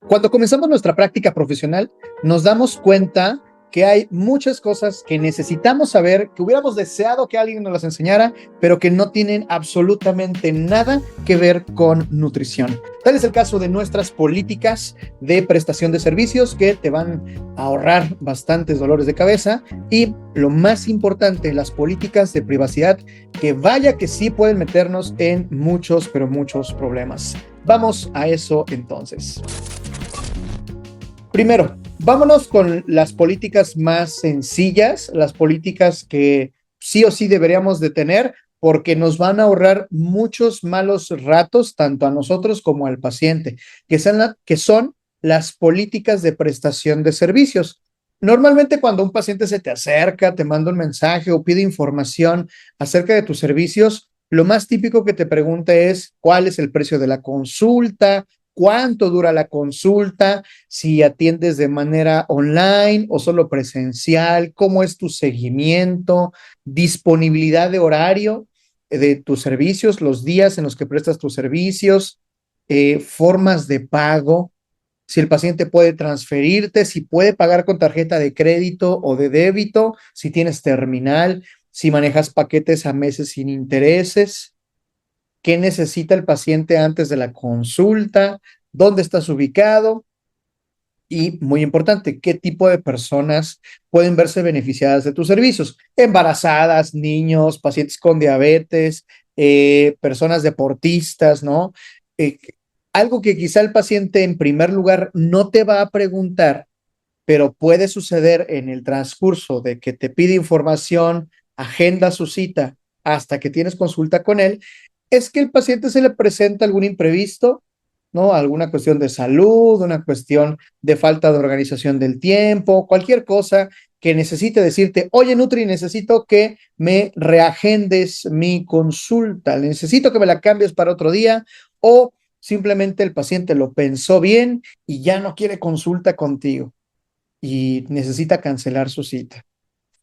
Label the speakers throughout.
Speaker 1: Cuando comenzamos nuestra práctica profesional, nos damos cuenta que hay muchas cosas que necesitamos saber, que hubiéramos deseado que alguien nos las enseñara, pero que no tienen absolutamente nada que ver con nutrición. Tal es el caso de nuestras políticas de prestación de servicios que te van a ahorrar bastantes dolores de cabeza y lo más importante, las políticas de privacidad que vaya que sí pueden meternos en muchos, pero muchos problemas. Vamos a eso entonces. Primero, vámonos con las políticas más sencillas, las políticas que sí o sí deberíamos de tener, porque nos van a ahorrar muchos malos ratos, tanto a nosotros como al paciente, que son las políticas de prestación de servicios. Normalmente cuando un paciente se te acerca, te manda un mensaje o pide información acerca de tus servicios, lo más típico que te pregunta es cuál es el precio de la consulta, cuánto dura la consulta, si atiendes de manera online o solo presencial, cómo es tu seguimiento, disponibilidad de horario de tus servicios, los días en los que prestas tus servicios, formas de pago, si el paciente puede transferirte, si puede pagar con tarjeta de crédito o de débito, si tienes terminal, si manejas paquetes a meses sin intereses, qué necesita el paciente antes de la consulta, dónde estás ubicado y, muy importante, qué tipo de personas pueden verse beneficiadas de tus servicios. Embarazadas, niños, pacientes con diabetes, personas deportistas, ¿no? Eh, Algo que quizá el paciente en primer lugar no te va a preguntar, pero puede suceder en el transcurso de que te pide información, agenda su cita hasta que tienes consulta con él, es que el paciente se le presenta algún imprevisto, ¿no? Alguna cuestión de salud, una cuestión de falta de organización del tiempo, cualquier cosa que necesite decirte, oye Nutri, necesito que me reagendes mi consulta, necesito que me la cambies para otro día, o simplemente el paciente lo pensó bien y ya no quiere consulta contigo y necesita cancelar su cita.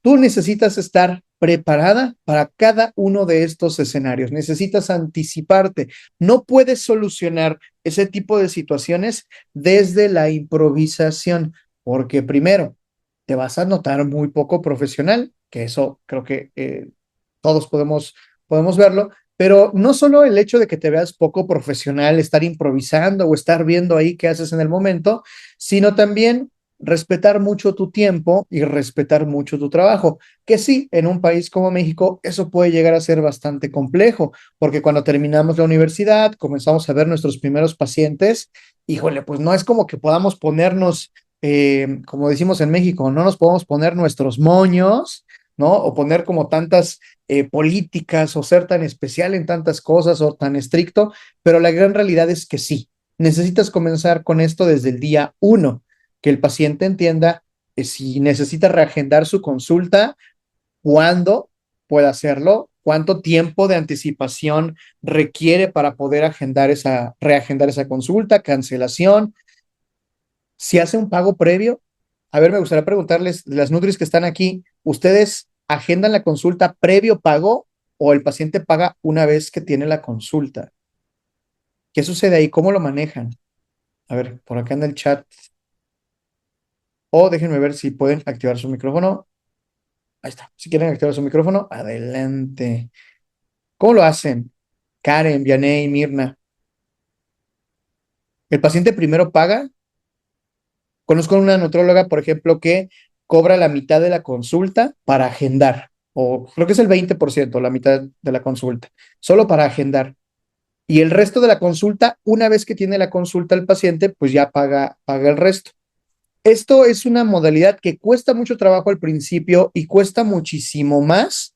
Speaker 1: Tú necesitas estar preparada para cada uno de estos escenarios, necesitas anticiparte, no puedes solucionar ese tipo de situaciones desde la improvisación, porque primero, te vas a notar muy poco profesional, que eso creo que todos podemos verlo, pero no solo el hecho de que te veas poco profesional, estar improvisando o estar viendo ahí qué haces en el momento, sino también respetar mucho tu tiempo y respetar mucho tu trabajo, que sí, en un país como México eso puede llegar a ser bastante complejo, porque cuando terminamos la universidad, comenzamos a ver nuestros primeros pacientes, híjole, pues no es como que podamos ponernos, como decimos en México, no nos podemos poner nuestros moños, ¿no? O poner como tantas políticas o ser tan especial en tantas cosas o tan estricto, pero la gran realidad es que sí, necesitas comenzar con esto desde el día uno, que el paciente entienda si necesita reagendar su consulta, cuándo puede hacerlo, cuánto tiempo de anticipación requiere para poder reagendar esa consulta, cancelación, si hace un pago previo. A ver, me gustaría preguntarles, las Nutris que están aquí, ¿ustedes agendan la consulta previo pago o el paciente paga una vez que tiene la consulta? ¿Qué sucede ahí? ¿Cómo lo manejan? A ver, por acá en el chat. O déjenme ver si pueden activar su micrófono. Ahí está. Si quieren activar su micrófono, adelante. ¿Cómo lo hacen? Karen, Vianey, Mirna. ¿El paciente primero paga? Conozco una nutróloga, por ejemplo, que cobra la mitad de la consulta para agendar, o creo que es el 20%, la mitad de la consulta, solo para agendar. Y el resto de la consulta, una vez que tiene la consulta el paciente, pues ya paga el resto. Esto es una modalidad que cuesta mucho trabajo al principio y cuesta muchísimo más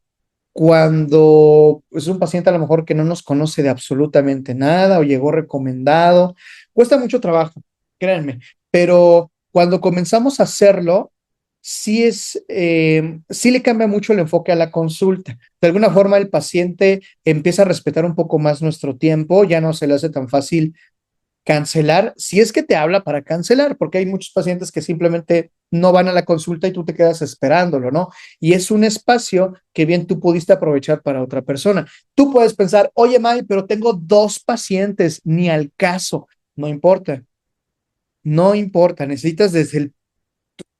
Speaker 1: cuando es un paciente a lo mejor que no nos conoce de absolutamente nada o llegó recomendado. Cuesta mucho trabajo, créanme, pero cuando comenzamos a hacerlo, sí le cambia mucho el enfoque a la consulta. De alguna forma el paciente empieza a respetar un poco más nuestro tiempo, ya no se le hace tan fácil cancelar, si es que te habla para cancelar, porque hay muchos pacientes que simplemente no van a la consulta y tú te quedas esperándolo, ¿no? Y es un espacio que bien tú pudiste aprovechar para otra persona. Tú puedes pensar, oye, May, pero tengo dos pacientes, ni al caso, no importa. no importa, necesitas desde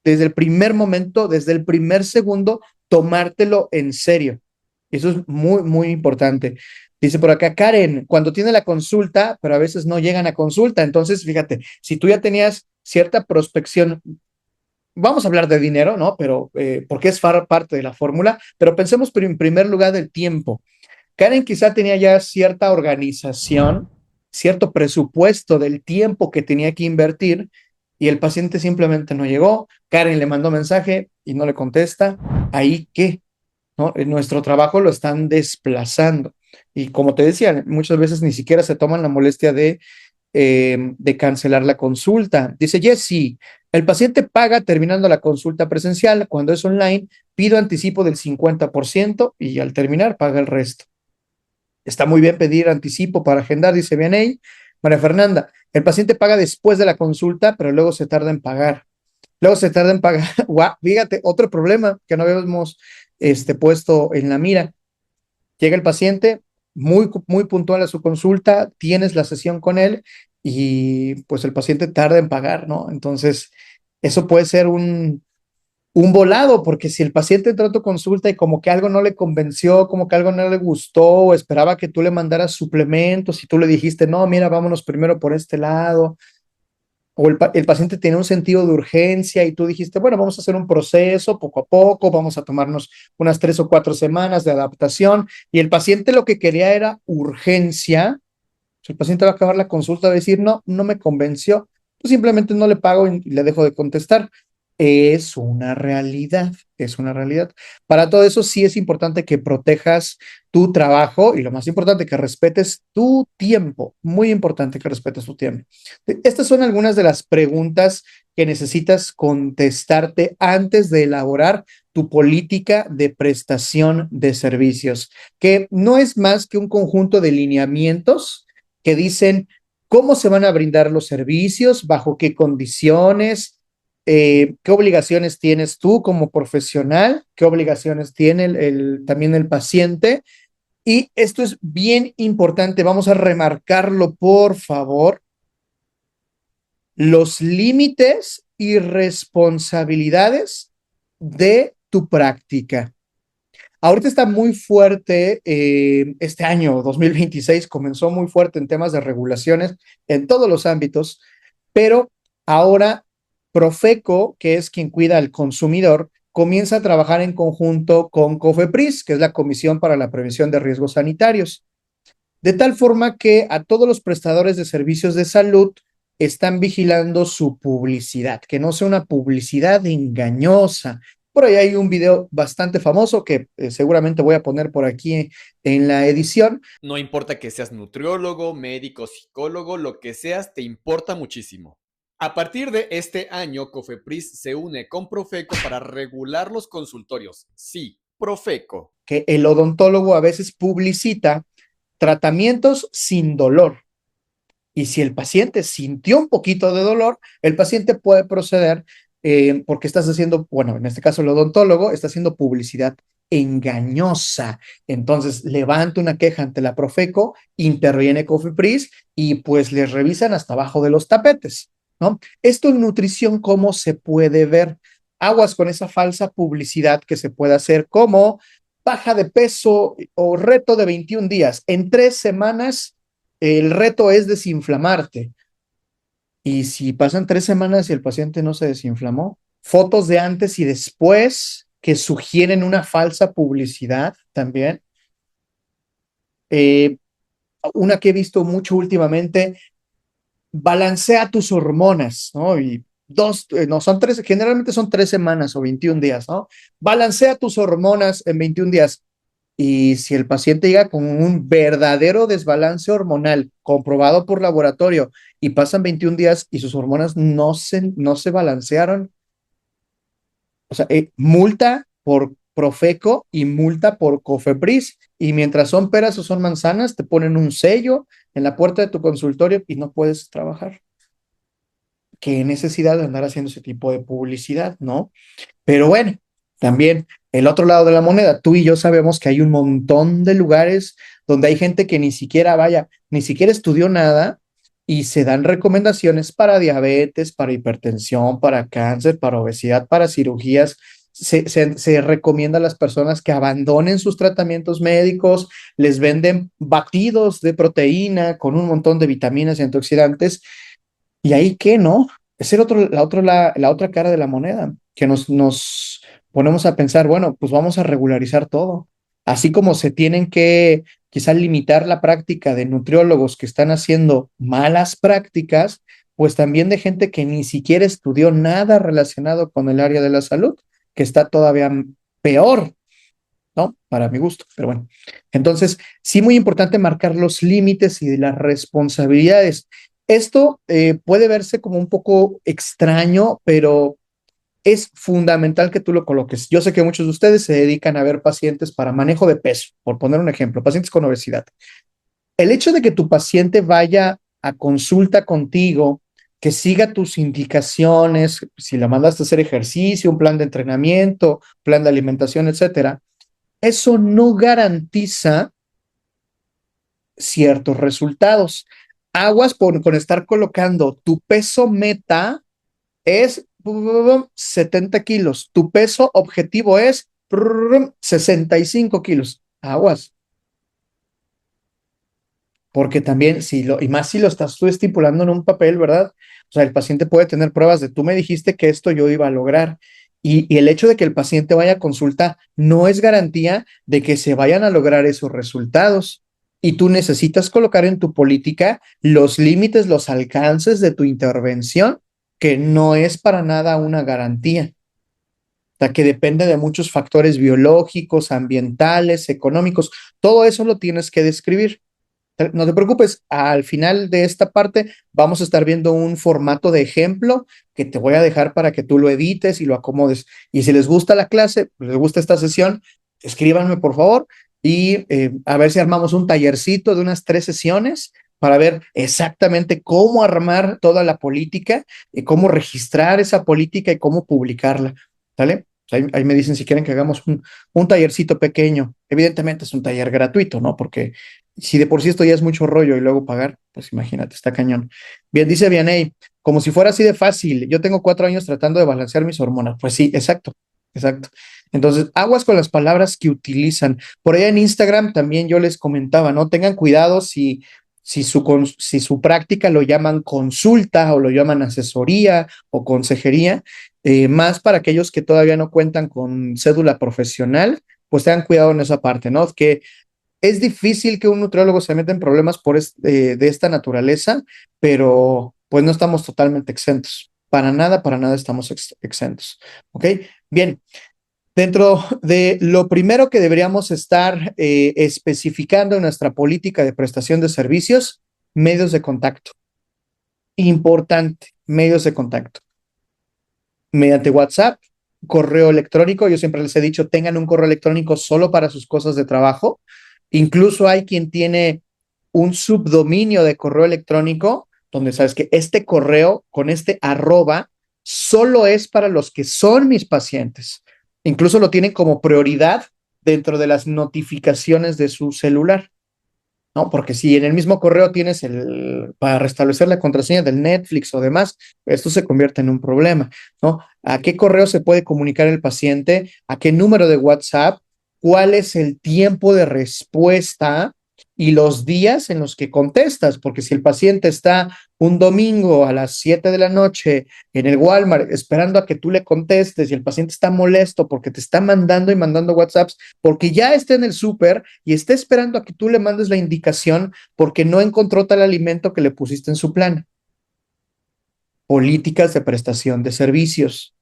Speaker 1: el primer momento, desde el primer segundo, tomártelo en serio. Eso es muy, muy importante. Dice por acá, Karen, cuando tiene la consulta, pero a veces no llegan a consulta. Entonces, fíjate, si tú ya tenías cierta prospección, vamos a hablar de dinero, ¿no? Pero porque es parte de la fórmula, pero pensemos en primer lugar del tiempo. Karen quizá tenía ya cierta organización, cierto presupuesto del tiempo que tenía que invertir y el paciente simplemente no llegó. Karen le mandó mensaje y no le contesta. ¿Ahí qué? ¿No? En nuestro trabajo lo están desplazando. Y como te decía, muchas veces ni siquiera se toman la molestia de cancelar la consulta. Dice Jesse, el paciente paga terminando la consulta presencial. Cuando es online, pido anticipo del 50% y al terminar paga el resto. Está muy bien pedir anticipo para agendar, dice Vianey. María Fernanda, el paciente paga después de la consulta, pero luego se tarda en pagar. Luego se tarda en pagar. Wow, fíjate, otro problema que no habíamos puesto en la mira. Llega el paciente muy, muy puntual a su consulta, tienes la sesión con él y pues el paciente tarda en pagar, ¿no? Entonces, eso puede ser un volado, porque si el paciente entró a tu consulta y como que algo no le convenció, como que algo no le gustó, o esperaba que tú le mandaras suplementos y tú le dijiste, no, mira, vámonos primero por este lado, o el paciente tiene un sentido de urgencia y tú dijiste, bueno, vamos a hacer un proceso poco a poco, vamos a tomarnos unas 3 o 4 semanas de adaptación, y el paciente lo que quería era urgencia, pues el paciente va a acabar la consulta, va a decir, no, no me convenció, pues simplemente no le pago y le dejo de contestar. Es una realidad, es una realidad. Para todo eso sí es importante que protejas tu trabajo y lo más importante, que respetes tu tiempo. Muy importante que respetes tu tiempo. Estas son algunas de las preguntas que necesitas contestarte antes de elaborar tu política de prestación de servicios, que no es más que un conjunto de lineamientos que dicen cómo se van a brindar los servicios, bajo qué condiciones, qué obligaciones tienes tú como profesional, qué obligaciones tiene también el paciente. Y esto es bien importante, vamos a remarcarlo, por favor, los límites y responsabilidades de tu práctica. Ahorita está muy fuerte, este año 2026 comenzó muy fuerte en temas de regulaciones en todos los ámbitos, pero ahora Profeco, que es quien cuida al consumidor, comienza a trabajar en conjunto con COFEPRIS, que es la Comisión para la Prevención de Riesgos Sanitarios, de tal forma que a todos los prestadores de servicios de salud están vigilando su publicidad, que no sea una publicidad engañosa. Por ahí hay un video bastante famoso que seguramente voy a poner por aquí en la edición.
Speaker 2: No importa que seas nutriólogo, médico, psicólogo, lo que seas, te importa muchísimo. A partir de este año, Cofepris se une con Profeco para regular los consultorios. Sí, Profeco.
Speaker 1: Que el odontólogo a veces publicita tratamientos sin dolor. Y si el paciente sintió un poquito de dolor, el paciente puede proceder porque estás haciendo, bueno, en este caso el odontólogo está haciendo publicidad engañosa. Entonces levanta una queja ante la Profeco, interviene Cofepris y pues les revisan hasta abajo de los tapetes, ¿no? Esto en nutrición, ¿cómo se puede ver? Aguas con esa falsa publicidad que se puede hacer como baja de peso o reto de 21 días. En 3 semanas el reto es desinflamarte. Y si pasan 3 semanas y el paciente no se desinflamó, fotos de antes y después que sugieren una falsa publicidad también. Eh, una que he visto mucho últimamente, balancea tus hormonas, ¿no? Y no, son 3, generalmente son 3 semanas o 21 días, ¿no? Balancea tus hormonas en 21 días. Y si el paciente llega con un verdadero desbalance hormonal comprobado por laboratorio y pasan 21 días y sus hormonas no se balancearon, o sea, multa por Profeco y multa por Cofepris. Y mientras son peras o son manzanas, te ponen un sello en la puerta de tu consultorio y no puedes trabajar. Qué necesidad de andar haciendo ese tipo de publicidad, ¿no? Pero bueno, también el otro lado de la moneda, tú y yo sabemos que hay un montón de lugares donde hay gente que ni siquiera estudió nada y se dan recomendaciones para diabetes, para hipertensión, para cáncer, para obesidad, para cirugías. Se recomienda a las personas que abandonen sus tratamientos médicos, les venden batidos de proteína con un montón de vitaminas y antioxidantes. ¿Y ahí qué, no? Es la otra cara de la moneda, que nos ponemos a pensar, bueno, pues vamos a regularizar todo. Así como se tienen que quizás limitar la práctica de nutriólogos que están haciendo malas prácticas, pues también de gente que ni siquiera estudió nada relacionado con el área de la salud, que está todavía peor, ¿no? Para mi gusto, pero bueno. Entonces, sí, muy importante marcar los límites y las responsabilidades. Esto puede verse como un poco extraño, pero es fundamental que tú lo coloques. Yo sé que muchos de ustedes se dedican a ver pacientes para manejo de peso, por poner un ejemplo, pacientes con obesidad. El hecho de que tu paciente vaya a consulta contigo, que siga tus indicaciones, si la mandaste a hacer ejercicio, un plan de entrenamiento, plan de alimentación, etcétera, eso no garantiza ciertos resultados. Aguas con estar colocando tu peso meta es 70 kilos, tu peso objetivo es 65 kilos. Aguas, porque también, y más si lo estás tú estipulando en un papel, ¿verdad? O sea, el paciente puede tener pruebas de tú me dijiste que esto yo iba a lograr. Y el hecho de que el paciente vaya a consulta no es garantía de que se vayan a lograr esos resultados. Y tú necesitas colocar en tu política los límites, los alcances de tu intervención, que no es para nada una garantía. O sea, que depende de muchos factores biológicos, ambientales, económicos. Todo eso lo tienes que describir. No te preocupes, al final de esta parte vamos a estar viendo un formato de ejemplo que te voy a dejar para que tú lo edites y lo acomodes. Y si les gusta la clase, les gusta esta sesión, escríbanme por favor y a ver si armamos un tallercito de unas 3 sesiones para ver exactamente cómo armar toda la política y cómo registrar esa política y cómo publicarla. ¿Sale? Ahí me dicen si quieren que hagamos un tallercito pequeño. Evidentemente es un taller gratuito, ¿no? Porque si de por sí esto ya es mucho rollo y luego pagar, pues imagínate, está cañón. Bien, dice Vianey, como si fuera así de fácil, yo tengo 4 años tratando de balancear mis hormonas. Pues sí, exacto, exacto. Entonces, aguas con las palabras que utilizan. Por ahí en Instagram también yo les comentaba, ¿no? Tengan cuidado si su práctica lo llaman consulta o lo llaman asesoría o consejería, más para aquellos que todavía no cuentan con cédula profesional, pues tengan cuidado en esa parte, ¿no? Que es difícil que un nutriólogo se meta en problemas de esta naturaleza, pero pues no estamos totalmente exentos. Para nada estamos exentos. ¿Ok? Bien, dentro de lo primero que deberíamos estar especificando en nuestra política de prestación de servicios, medios de contacto. Importante, medios de contacto. Mediante WhatsApp, correo electrónico. Yo siempre les he dicho, tengan un correo electrónico solo para sus cosas de trabajo. Incluso hay quien tiene un subdominio de correo electrónico donde sabes que este correo con este arroba solo es para los que son mis pacientes. Incluso lo tienen como prioridad dentro de las notificaciones de su celular. ¿No? Porque si en el mismo correo tienes para restablecer la contraseña del Netflix o demás, esto se convierte en un problema, ¿no? ¿A qué correo se puede comunicar el paciente? ¿A qué número de WhatsApp? ¿Cuál es el tiempo de respuesta y los días en los que contestas? Porque si el paciente está un domingo a las 7 de la noche en el Walmart esperando a que tú le contestes y el paciente está molesto porque te está mandando y mandando WhatsApps, porque ya está en el súper y está esperando a que tú le mandes la indicación porque no encontró tal alimento que le pusiste en su plan. Políticas de prestación de servicios.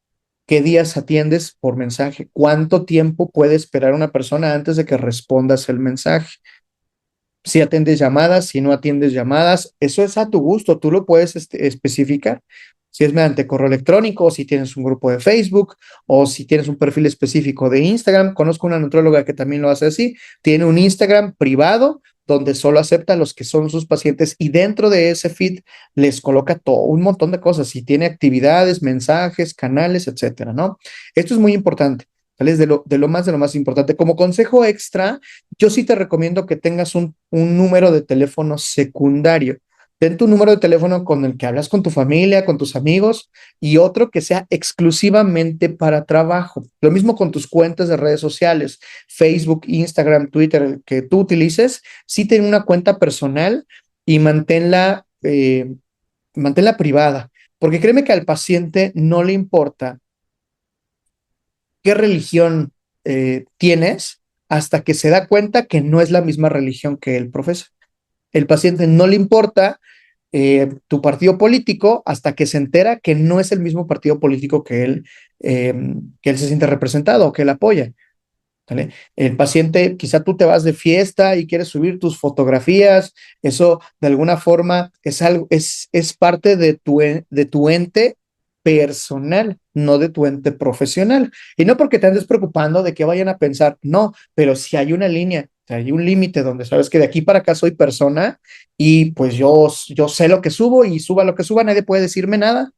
Speaker 1: ¿Qué días atiendes por mensaje? ¿Cuánto tiempo puede esperar una persona antes de que respondas el mensaje? Si atiendes llamadas, si no atiendes llamadas, eso es a tu gusto, tú lo puedes especificar. Si es mediante correo electrónico, o si tienes un grupo de Facebook, o si tienes un perfil específico de Instagram. Conozco una nutróloga que también lo hace así. Tiene un Instagram privado donde solo acepta a los que son sus pacientes y dentro de ese feed les coloca todo un montón de cosas. Si tiene actividades, mensajes, canales, etcétera, ¿no? Esto es muy importante. ¿Sales? De lo más importante. Como consejo extra, yo sí te recomiendo que tengas un número de teléfono secundario. Ten tu número de teléfono con el que hablas con tu familia, con tus amigos, y otro que sea exclusivamente para trabajo. Lo mismo con tus cuentas de redes sociales, Facebook, Instagram, Twitter, el que tú utilices, sí ten una cuenta personal y manténla privada, porque créeme que al paciente no le importa qué religión tienes hasta que se da cuenta que no es la misma religión que él profesa. El paciente no le importa tu partido político hasta que se entera que no es el mismo partido político eh, que él se siente representado o que él apoya. ¿Vale? El paciente, quizá tú te vas de fiesta y quieres subir tus fotografías, eso de alguna forma es algo, es parte de tu ente personal, no de tu ente profesional. Y no porque te andes preocupando de que vayan a pensar, no, pero si hay una línea, si hay un límite donde sabes que de aquí para acá soy persona y pues yo sé lo que subo y suba lo que suba, nadie puede decirme nada.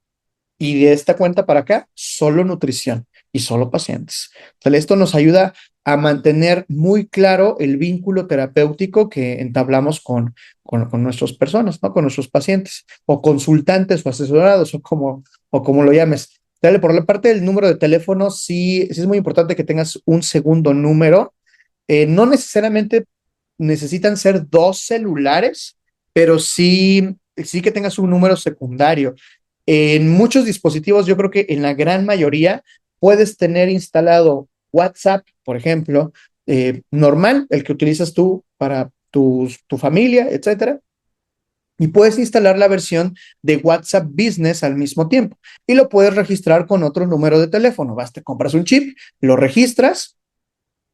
Speaker 1: Y de esta cuenta para acá, solo nutrición y solo pacientes. Entonces, esto nos ayuda a mantener muy claro el vínculo terapéutico que entablamos con nuestras personas, ¿no? Con nuestros pacientes o consultantes o asesorados o como lo llames. Dale, por la parte del número de teléfono, sí es muy importante que tengas un segundo número. No necesariamente necesitan ser dos celulares, pero sí que tengas un número secundario. En muchos dispositivos, yo creo que en la gran mayoría, puedes tener instalado WhatsApp, por ejemplo, normal, el que utilizas tú para tu familia, etcétera, y puedes instalar la versión de WhatsApp Business al mismo tiempo y lo puedes registrar con otro número de teléfono. Basta, compras un chip, lo registras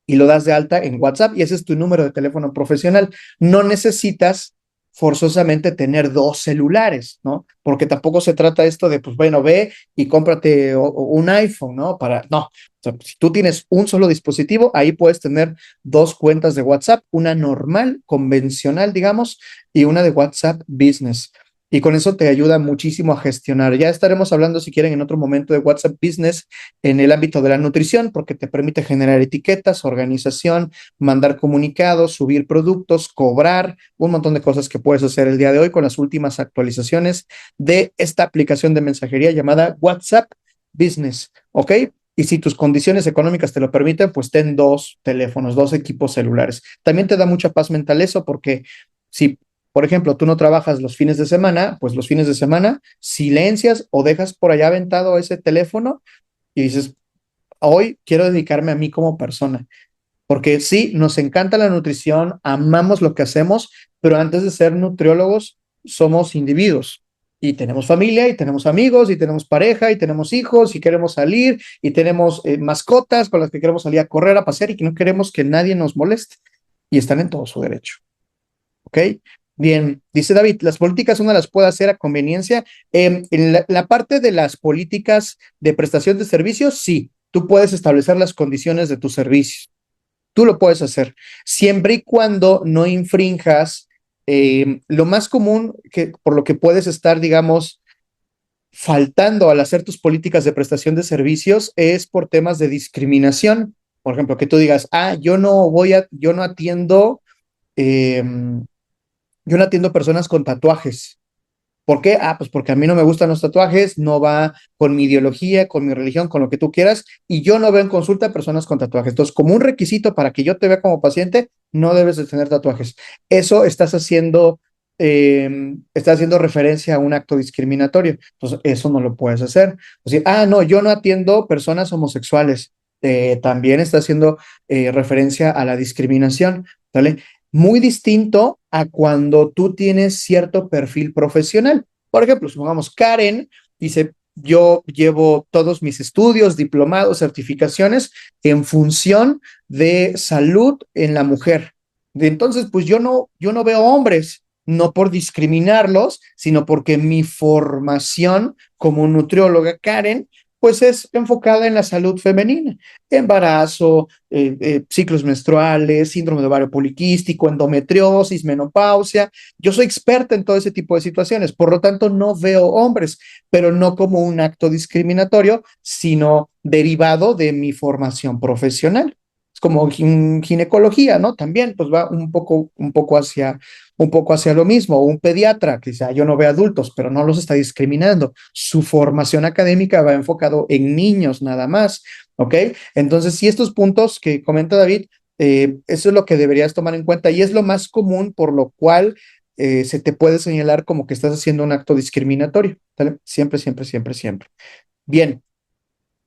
Speaker 1: y lo das de alta en WhatsApp y ese es tu número de teléfono profesional. No necesitas forzosamente tener dos celulares, ¿no? Porque tampoco se trata esto de, pues bueno, ve y cómprate un iPhone, ¿no? No. O sea, si tú tienes un solo dispositivo, ahí puedes tener dos cuentas de WhatsApp, una normal, convencional, digamos, y una de WhatsApp Business. Y con eso te ayuda muchísimo a gestionar. Ya estaremos hablando, si quieren, en otro momento de WhatsApp Business en el ámbito de la nutrición, porque te permite generar etiquetas, organización, mandar comunicados, subir productos, cobrar, un montón de cosas que puedes hacer el día de hoy con las últimas actualizaciones de esta aplicación de mensajería llamada WhatsApp Business, ¿ok? Y si tus condiciones económicas te lo permiten, pues ten dos teléfonos, dos equipos celulares. También te da mucha paz mental eso porque si, por ejemplo, tú no trabajas los fines de semana, pues los fines de semana silencias o dejas por allá aventado ese teléfono y dices, hoy quiero dedicarme a mí como persona, porque sí, nos encanta la nutrición, amamos lo que hacemos, pero antes de ser nutriólogos somos individuos y tenemos familia y tenemos amigos y tenemos pareja y tenemos hijos y queremos salir y tenemos mascotas con las que queremos salir a correr, a pasear y que no queremos que nadie nos moleste y están en todo su derecho. ¿Ok? Bien, dice David, las políticas uno las puede hacer a conveniencia. En la parte de las políticas de prestación de servicios, sí, tú puedes establecer las condiciones de tus servicios. Tú lo puedes hacer, siempre y cuando no infrinjas lo más común que por lo que puedes estar, digamos, faltando al hacer tus políticas de prestación de servicios es por temas de discriminación. Por ejemplo, que tú digas, eh, yo no atiendo personas con tatuajes. ¿Por qué? Ah, pues porque a mí no me gustan los tatuajes, no va con mi ideología, con mi religión, con lo que tú quieras, y yo no veo en consulta a personas con tatuajes. Entonces, como un requisito para que yo te vea como paciente, no debes de tener tatuajes. Eso estás haciendo referencia a un acto discriminatorio. Entonces, eso no lo puedes hacer. O sea, no, yo no atiendo personas homosexuales. También está haciendo referencia a la discriminación, ¿vale? Muy distinto a cuando tú tienes cierto perfil profesional. Por ejemplo, supongamos Karen dice, yo llevo todos mis estudios, diplomados, certificaciones en función de salud en la mujer. Entonces, pues yo no veo hombres, no por discriminarlos, sino porque mi formación como nutrióloga Karen, pues es enfocada en la salud femenina, embarazo, ciclos menstruales, síndrome de ovario poliquístico, endometriosis, menopausia. Yo soy experta en todo ese tipo de situaciones, por lo tanto no veo hombres, pero no como un acto discriminatorio, sino derivado de mi formación profesional. como ginecología, ¿no? También, pues va un poco hacia lo mismo. O un pediatra que dice, yo no veo adultos, pero no los está discriminando. Su formación académica va enfocado en niños nada más, ¿ok? Entonces, sí, estos puntos que comenta David, eso es lo que deberías tomar en cuenta y es lo más común por lo cual se te puede señalar como que estás haciendo un acto discriminatorio, ¿vale? Siempre, siempre, siempre, siempre. Bien,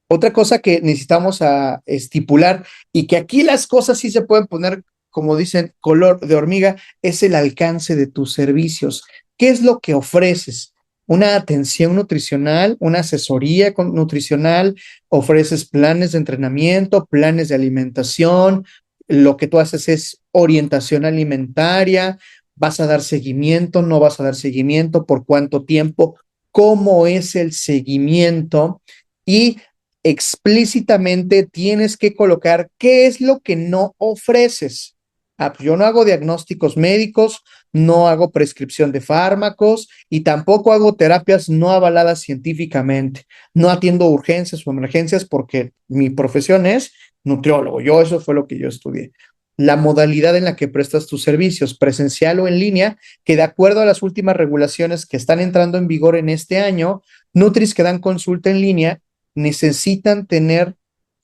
Speaker 1: otra cosa que necesitamos estipular y que aquí las cosas sí se pueden poner, como dicen, color de hormiga, es el alcance de tus servicios. ¿Qué es lo que ofreces? Una atención nutricional, una asesoría nutricional, ofreces planes de entrenamiento, planes de alimentación, lo que tú haces es orientación alimentaria, vas a dar seguimiento, no vas a dar seguimiento, por cuánto tiempo, cómo es el seguimiento y explícitamente tienes que colocar qué es lo que no ofreces. Pues yo no hago diagnósticos médicos, no hago prescripción de fármacos y tampoco hago terapias no avaladas científicamente. No atiendo urgencias o emergencias porque mi profesión es nutriólogo. Eso fue lo que yo estudié. La modalidad en la que prestas tus servicios, presencial o en línea, que de acuerdo a las últimas regulaciones que están entrando en vigor en este año, Nutris que dan consulta en línea necesitan tener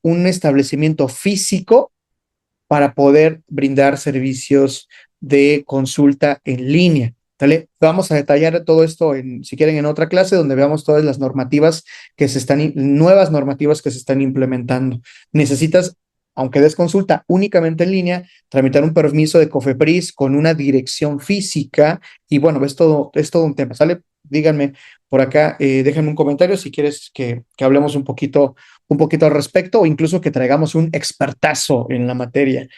Speaker 1: un establecimiento físico para poder brindar servicios de consulta en línea. ¿Vale? Vamos a detallar todo esto, si quieren, en otra clase donde veamos todas las normativas nuevas normativas que se están implementando. Necesitas, aunque des consulta únicamente en línea, tramitar un permiso de COFEPRIS con una dirección física y bueno, es todo un tema, ¿sale? Díganme por acá, déjenme un comentario si quieres que hablemos un poquito al respecto o incluso que traigamos un expertazo en la materia,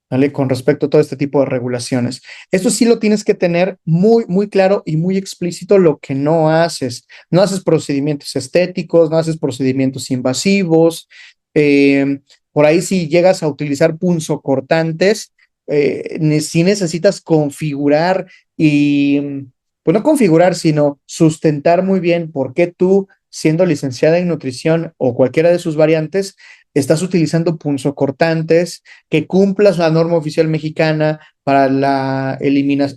Speaker 1: ¿vale? Con respecto a todo este tipo de regulaciones. Esto sí lo tienes que tener muy, muy claro y muy explícito lo que no haces. No haces procedimientos estéticos, no haces procedimientos invasivos. Por ahí si llegas a utilizar punzocortantes, si necesitas configurar y, pues no configurar, sino sustentar muy bien por qué tú siendo licenciada en nutrición o cualquiera de sus variantes, estás utilizando punzocortantes, que cumplas la norma oficial mexicana para la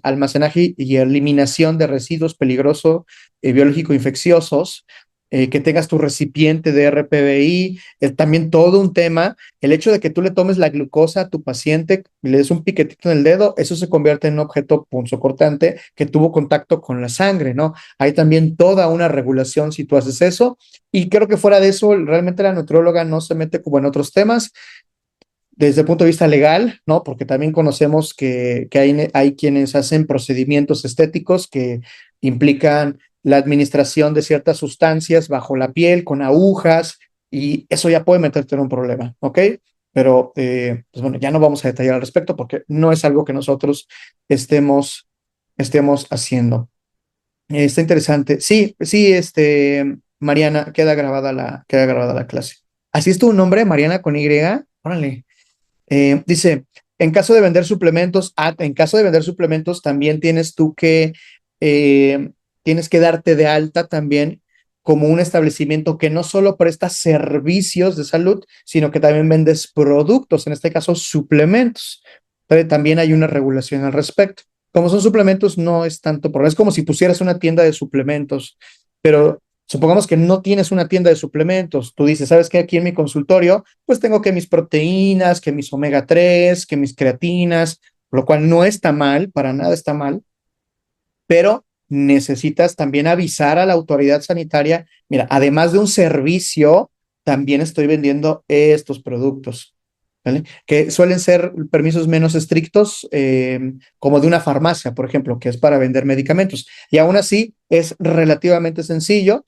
Speaker 1: almacenaje y eliminación de residuos peligrosos biológico infecciosos, que tengas tu recipiente de RPBI, también todo un tema, el hecho de que tú le tomes la glucosa a tu paciente, le des un piquetito en el dedo, eso se convierte en un objeto punzocortante que tuvo contacto con la sangre, ¿no? Hay también toda una regulación si tú haces eso, y creo que fuera de eso, realmente la nutrióloga no se mete como en otros temas, desde el punto de vista legal, ¿no? Porque también conocemos que hay quienes hacen procedimientos estéticos que implican la administración de ciertas sustancias bajo la piel con agujas y eso ya puede meterte en un problema, ¿ok? Pero, pues bueno, ya no vamos a detallar al respecto porque no es algo que nosotros estemos, estemos haciendo. Está interesante. Sí, sí, Mariana, queda grabada la clase. ¿Así es tu nombre, Mariana con Y? Órale. Dice, en caso de vender suplementos, también tienes que darte de alta también como un establecimiento que no solo presta servicios de salud, sino que también vendes productos, en este caso suplementos. Pero también hay una regulación al respecto. Como son suplementos, no es tanto problema. Es como si pusieras una tienda de suplementos, pero supongamos que no tienes una tienda de suplementos. Tú dices, ¿sabes qué? Aquí en mi consultorio pues tengo que mis proteínas, que mis omega 3, que mis creatinas, lo cual no está mal, para nada está mal, pero necesitas también avisar a la autoridad sanitaria, mira, además de un servicio, también estoy vendiendo estos productos. ¿Vale? Que suelen ser permisos menos estrictos, como de una farmacia, por ejemplo, que es para vender medicamentos. Y aún así es relativamente sencillo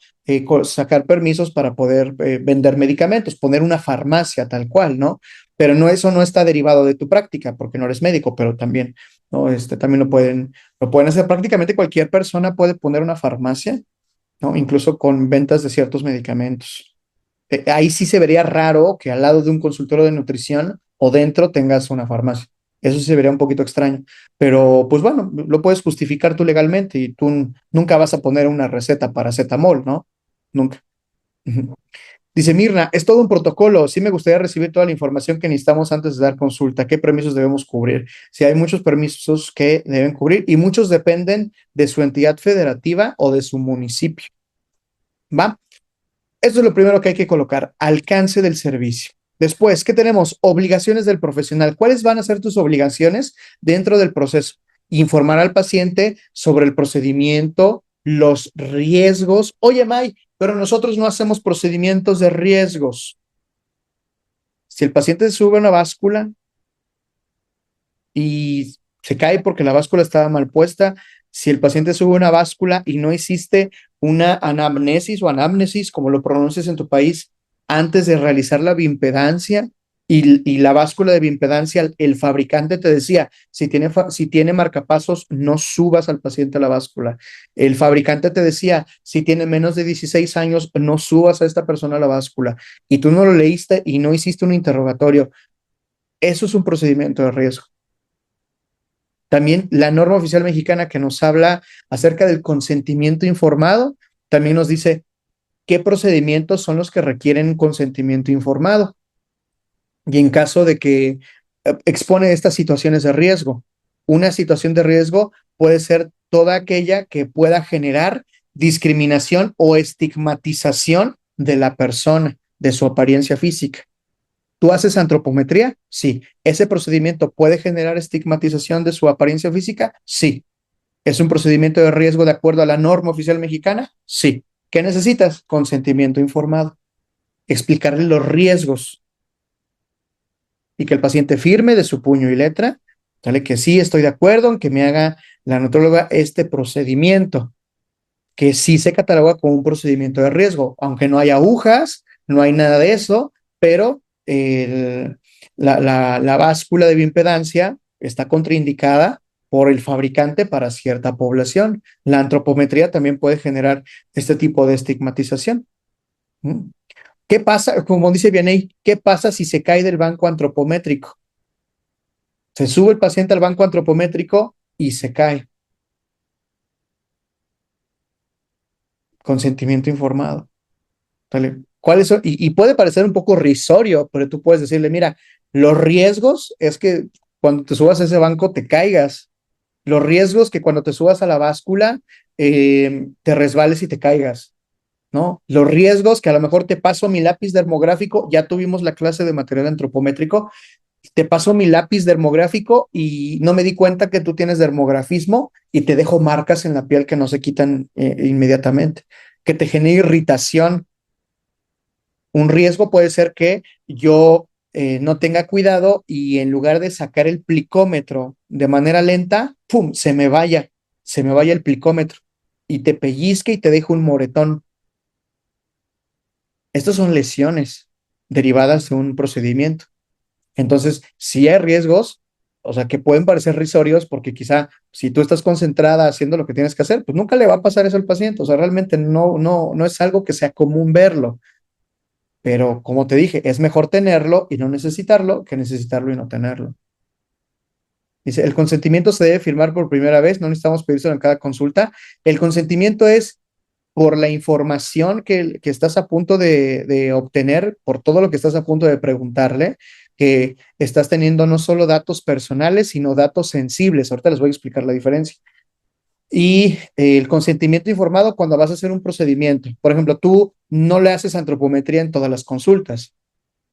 Speaker 1: sacar permisos para poder vender medicamentos, poner una farmacia tal cual, ¿no? Pero no, eso no está derivado de tu práctica, porque no eres médico, pero también, ¿no? También lo pueden hacer. Prácticamente cualquier persona puede poner una farmacia, ¿no? Incluso con ventas de ciertos medicamentos. Ahí sí se vería raro que al lado de un consultorio de nutrición o dentro tengas una farmacia. Eso sí se vería un poquito extraño, pero pues bueno, lo puedes justificar tú legalmente y tú nunca vas a poner una receta para paracetamol, ¿no? Nunca. Ujú. Dice Mirna, es todo un protocolo. Sí me gustaría recibir toda la información que necesitamos antes de dar consulta. ¿Qué permisos debemos cubrir? Sí, hay muchos permisos que deben cubrir y muchos dependen de su entidad federativa o de su municipio. ¿Va? Eso es lo primero que hay que colocar, alcance del servicio. Después, ¿qué tenemos? Obligaciones del profesional. ¿Cuáles van a ser tus obligaciones dentro del proceso? Informar al paciente sobre el procedimiento, los riesgos. Oye, May, pero nosotros no hacemos procedimientos de riesgos. Si el paciente sube a una báscula y se cae porque la báscula estaba mal puesta, si el paciente sube una báscula y no hiciste una anamnesis o anamnesis, como lo pronuncias en tu país, antes de realizar la bimpedancia y la báscula de bimpedancia, el fabricante te decía, si tiene marcapasos, no subas al paciente a la báscula. El fabricante te decía, si tiene menos de 16 años, no subas a esta persona a la báscula. Y tú no lo leíste y no hiciste un interrogatorio. Eso es un procedimiento de riesgo. También la norma oficial mexicana que nos habla acerca del consentimiento informado, también nos dice qué procedimientos son los que requieren consentimiento informado. Y en caso de que expone estas situaciones de riesgo, una situación de riesgo puede ser toda aquella que pueda generar discriminación o estigmatización de la persona, de su apariencia física. ¿Tú haces antropometría? Sí. ¿Ese procedimiento puede generar estigmatización de su apariencia física? Sí. ¿Es un procedimiento de riesgo de acuerdo a la norma oficial mexicana? Sí. ¿Qué necesitas? Consentimiento informado. Explicarle los riesgos y que el paciente firme de su puño y letra, ¿sale? Que sí estoy de acuerdo en que me haga la nutróloga este procedimiento, que sí se cataloga como un procedimiento de riesgo, aunque no hay agujas, no hay nada de eso, pero la báscula de bioimpedancia está contraindicada por el fabricante para cierta población. La antropometría también puede generar este tipo de estigmatización. ¿Qué pasa? Como dice Vianney, ¿qué pasa si se cae del banco antropométrico? Se sube el paciente al banco antropométrico y se cae. Consentimiento informado. ¿Vale? ¿Cuáles son? Y puede parecer un poco risorio, pero tú puedes decirle, mira, los riesgos es que cuando te subas a ese banco te caigas. Los riesgos que cuando te subas a la báscula te resbales y te caigas, ¿no? Los riesgos que a lo mejor te paso mi lápiz dermográfico, ya tuvimos la clase de material antropométrico, te paso mi lápiz dermográfico y no me di cuenta que tú tienes dermografismo y te dejo marcas en la piel que no se quitan inmediatamente, que te genere irritación. Un riesgo puede ser que yo no tenga cuidado y en lugar de sacar el plicómetro de manera lenta, ¡pum!, se me vaya el plicómetro y te pellizque y te deje un moretón. Estas son lesiones derivadas de un procedimiento. Entonces, si hay riesgos, o sea, que pueden parecer risorios porque quizá si tú estás concentrada haciendo lo que tienes que hacer, pues nunca le va a pasar eso al paciente. O sea, realmente no es algo que sea común verlo. Pero como te dije, es mejor tenerlo y no necesitarlo que necesitarlo y no tenerlo. Dice, el consentimiento se debe firmar por primera vez, no necesitamos pedírselo en cada consulta. El consentimiento es por la información que estás a punto de obtener, por todo lo que estás a punto de preguntarle, que estás teniendo no solo datos personales, sino datos sensibles. Ahorita les voy a explicar la diferencia. Y el consentimiento informado cuando vas a hacer un procedimiento. Por ejemplo, tú no le haces antropometría en todas las consultas,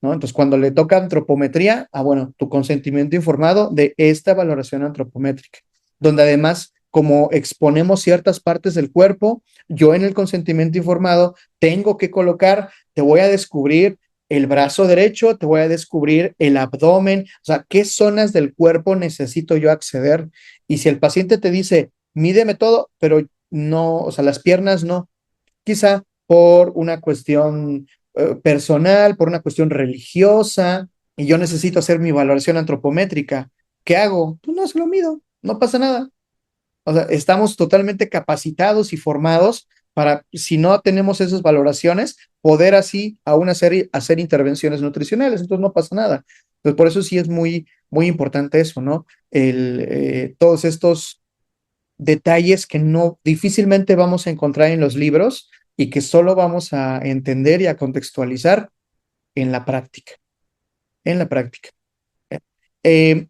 Speaker 1: ¿no? Entonces, cuando le toca antropometría, bueno, tu consentimiento informado de esta valoración antropométrica, donde además, como exponemos ciertas partes del cuerpo, yo en el consentimiento informado tengo que colocar, te voy a descubrir el brazo derecho, te voy a descubrir el abdomen, o sea, qué zonas del cuerpo necesito yo acceder. Y si el paciente te dice, mídeme todo, pero no, o sea, las piernas no, quizá por una cuestión personal, por una cuestión religiosa, y yo necesito hacer mi valoración antropométrica. ¿Qué hago? Pues no se lo mido, no pasa nada. O sea, estamos totalmente capacitados y formados para, si no tenemos esas valoraciones, poder así aún hacer intervenciones nutricionales, entonces no pasa nada. Entonces, por eso sí es muy importante eso, ¿no? Todos estos detalles que no difícilmente vamos a encontrar en los libros, y que solo vamos a entender y a contextualizar en la práctica, en la práctica.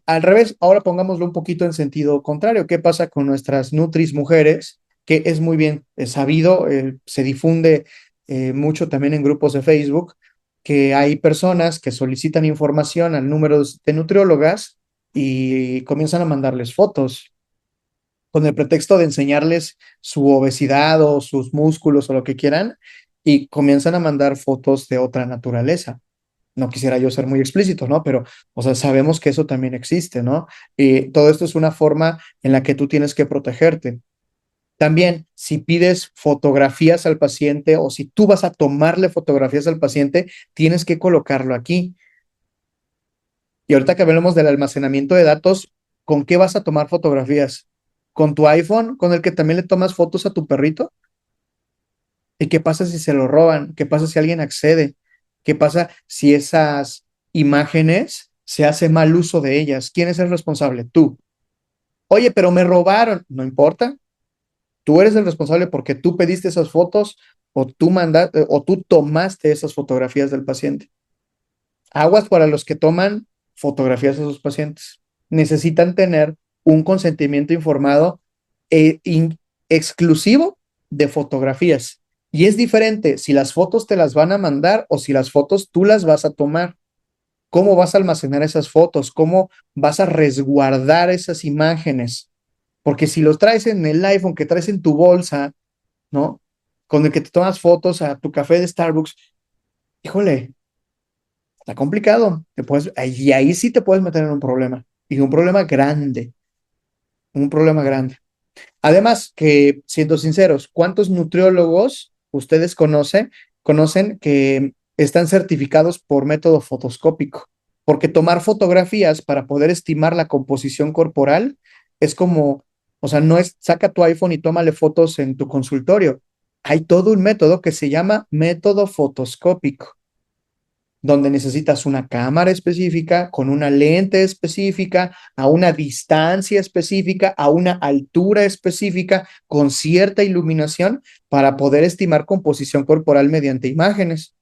Speaker 1: Al revés, ahora pongámoslo un poquito en sentido contrario. ¿Qué pasa con nuestras nutris mujeres? Que es muy bien sabido, se difunde mucho también en grupos de Facebook, que hay personas que solicitan información al número de nutriólogas y comienzan a mandarles fotos con el pretexto de enseñarles su obesidad o sus músculos o lo que quieran, y comienzan a mandar fotos de otra naturaleza. No quisiera yo ser muy explícito, ¿no? Pero, o sea, sabemos que eso también existe, ¿no? Y todo esto es una forma en la que tú tienes que protegerte. También, si pides fotografías al paciente o si tú vas a tomarle fotografías al paciente, tienes que colocarlo aquí. Y ahorita que hablamos del almacenamiento de datos, ¿con qué vas a tomar fotografías? ¿Con tu iPhone, con el que también le tomas fotos a tu perrito? ¿Y qué pasa si se lo roban? ¿Qué pasa si alguien accede? ¿Qué pasa si esas imágenes se hace mal uso de ellas? ¿Quién es el responsable? Tú. Oye, pero me robaron. No importa. Tú eres el responsable porque tú pediste esas fotos o tú mandaste o tú tomaste esas fotografías del paciente. Aguas para los que toman fotografías de sus pacientes. Necesitan tener un consentimiento informado e exclusivo de fotografías. Y es diferente si las fotos te las van a mandar o si las fotos tú las vas a tomar. ¿Cómo vas a almacenar esas fotos? ¿Cómo vas a resguardar esas imágenes? Porque si los traes en el iPhone que traes en tu bolsa, ¿no? Con el que te tomas fotos a tu café de Starbucks, híjole, está complicado. Y ahí sí te puedes meter en un problema. Y un problema grande. Un problema grande. Además, que siendo sinceros, ¿cuántos nutriólogos ustedes conocen que están certificados por método fotoscópico? Porque tomar fotografías para poder estimar la composición corporal es como, o sea, no es saca tu iPhone y tómale fotos en tu consultorio. Hay todo un método que se llama método fotoscópico, donde necesitas una cámara específica, con una lente específica, a una distancia específica, a una altura específica, con cierta iluminación para poder estimar composición corporal mediante imágenes.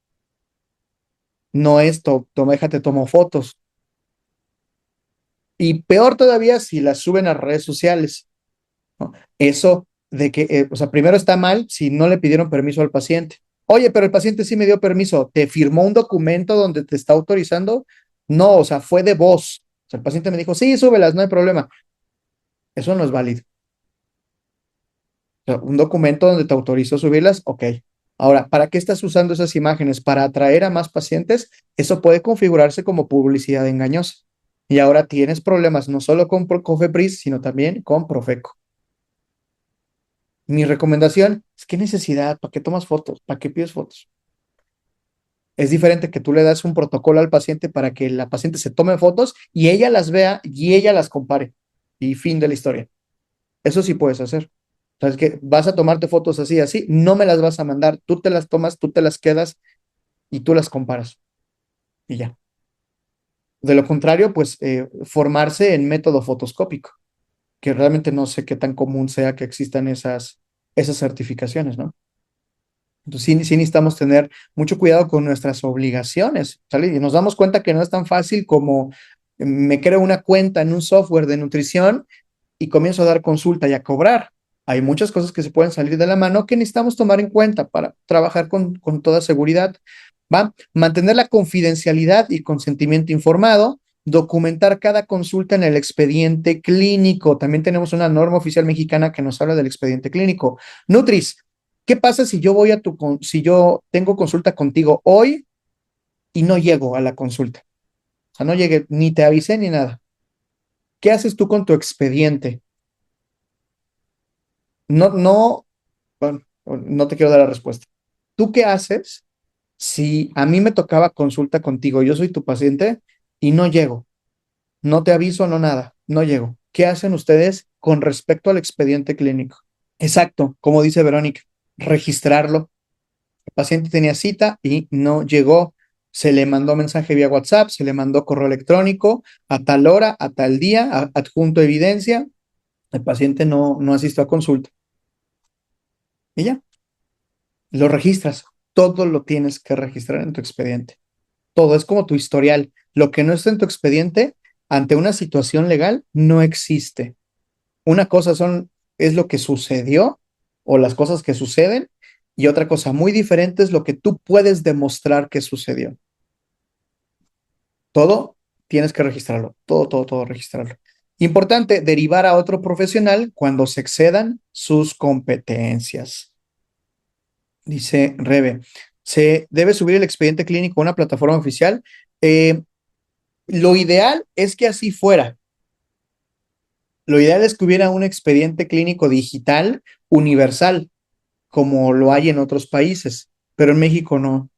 Speaker 1: No es déjate tomo fotos. Y peor todavía si las suben a redes sociales, ¿no? Eso de que, o sea, primero está mal si no le pidieron permiso al paciente. Oye, pero el paciente sí me dio permiso. ¿Te firmó un documento donde te está autorizando? No, o sea, fue de voz. O sea, el paciente me dijo, sí, súbelas, no hay problema. Eso no es válido. O sea, un documento donde te autorizó subirlas, ok. Ahora, ¿para qué estás usando esas imágenes? ¿Para atraer a más pacientes? Eso puede configurarse como publicidad engañosa. Y ahora tienes problemas no solo con Cofepris, sino también con Profeco. Mi recomendación es qué necesidad, ¿para qué tomas fotos? ¿Para qué pides fotos? Es diferente que tú le das un protocolo al paciente para que la paciente se tome fotos y ella las vea y ella las compare. Y fin de la historia. Eso sí puedes hacer. ¿Sabes qué? Vas a tomarte fotos así, así, no me las vas a mandar, tú te las tomas, tú te las quedas y tú las comparas. Y ya. De lo contrario, pues formarse en método fotoscópico, que realmente no sé qué tan común sea que existan esas certificaciones, ¿no? Entonces, sí necesitamos tener mucho cuidado con nuestras obligaciones, ¿sale? Y nos damos cuenta que no es tan fácil como me creo una cuenta en un software de nutrición y comienzo a dar consulta y a cobrar. Hay muchas cosas que se pueden salir de la mano que necesitamos tomar en cuenta para trabajar con toda seguridad. ¿Va? Mantener la confidencialidad y consentimiento informado, documentar cada consulta en el expediente clínico. También tenemos una norma oficial mexicana que nos habla del expediente clínico. Nutris, ¿qué pasa si yo si yo tengo consulta contigo hoy y no llego a la consulta? O sea, no llegué, ni te avisé ni nada. ¿Qué haces tú con tu expediente? No, bueno, no te quiero dar la respuesta. ¿Tú qué haces si a mí me tocaba consulta contigo, yo soy tu paciente y no llego? No te aviso, no nada, no llego. ¿Qué hacen ustedes con respecto al expediente clínico? Exacto, como dice Verónica, registrarlo. El paciente tenía cita y no llegó. Se le mandó mensaje vía WhatsApp, se le mandó correo electrónico a tal hora, a tal día, adjunto evidencia. El paciente no asistió a consulta. Y ya, lo registras. Todo lo tienes que registrar en tu expediente. Todo es como tu historial. Lo que no está en tu expediente, ante una situación legal, no existe. Una cosa es lo que sucedió o las cosas que suceden, y otra cosa muy diferente es lo que tú puedes demostrar que sucedió. Todo tienes que registrarlo, todo registrarlo. Importante, derivar a otro profesional cuando se excedan sus competencias. Dice Rebe, ¿se debe subir el expediente clínico a una plataforma oficial? Eh, lo ideal es que así fuera. Lo ideal es que hubiera un expediente clínico digital universal, como lo hay en otros países, pero en México no.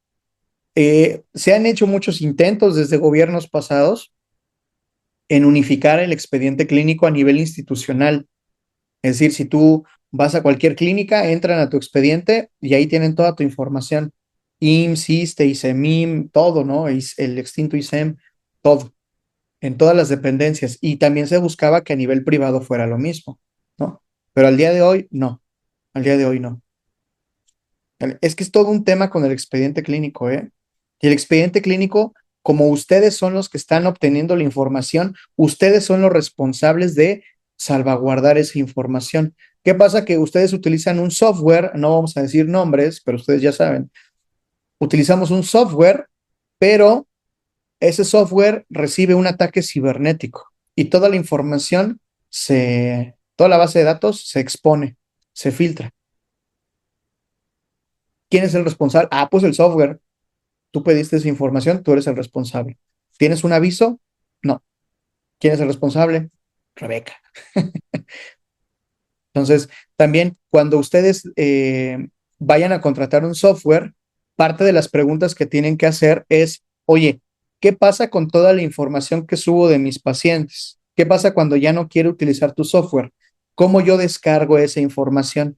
Speaker 1: Se han hecho muchos intentos desde gobiernos pasados en unificar el expediente clínico a nivel institucional. Es decir, si tú vas a cualquier clínica, entran a tu expediente y ahí tienen toda tu información. IMSS, ISSSTE, ISEMIM, todo, ¿no? El extinto ISEM, todo, en todas las dependencias. Y también se buscaba que a nivel privado fuera lo mismo, ¿no? Pero al día de hoy, no. Al día de hoy, no. Es que es todo un tema con el expediente clínico, ¿eh? Y el expediente clínico, como ustedes son los que están obteniendo la información, ustedes son los responsables de salvaguardar esa información. ¿Qué pasa? Que ustedes utilizan un software, no vamos a decir nombres, pero ustedes ya saben, utilizamos un software, pero ese software recibe un ataque cibernético y toda la información toda la base de datos se expone, se filtra. ¿Quién es el responsable? Ah, pues el software. Tú pediste esa información, tú eres el responsable. ¿Tienes un aviso? No. ¿Quién es el responsable? Rebeca. Entonces, también cuando ustedes vayan a contratar un software, parte de las preguntas que tienen que hacer es, oye, ¿qué pasa con toda la información que subo de mis pacientes? ¿Qué pasa cuando ya no quiero utilizar tu software? ¿Cómo yo descargo esa información?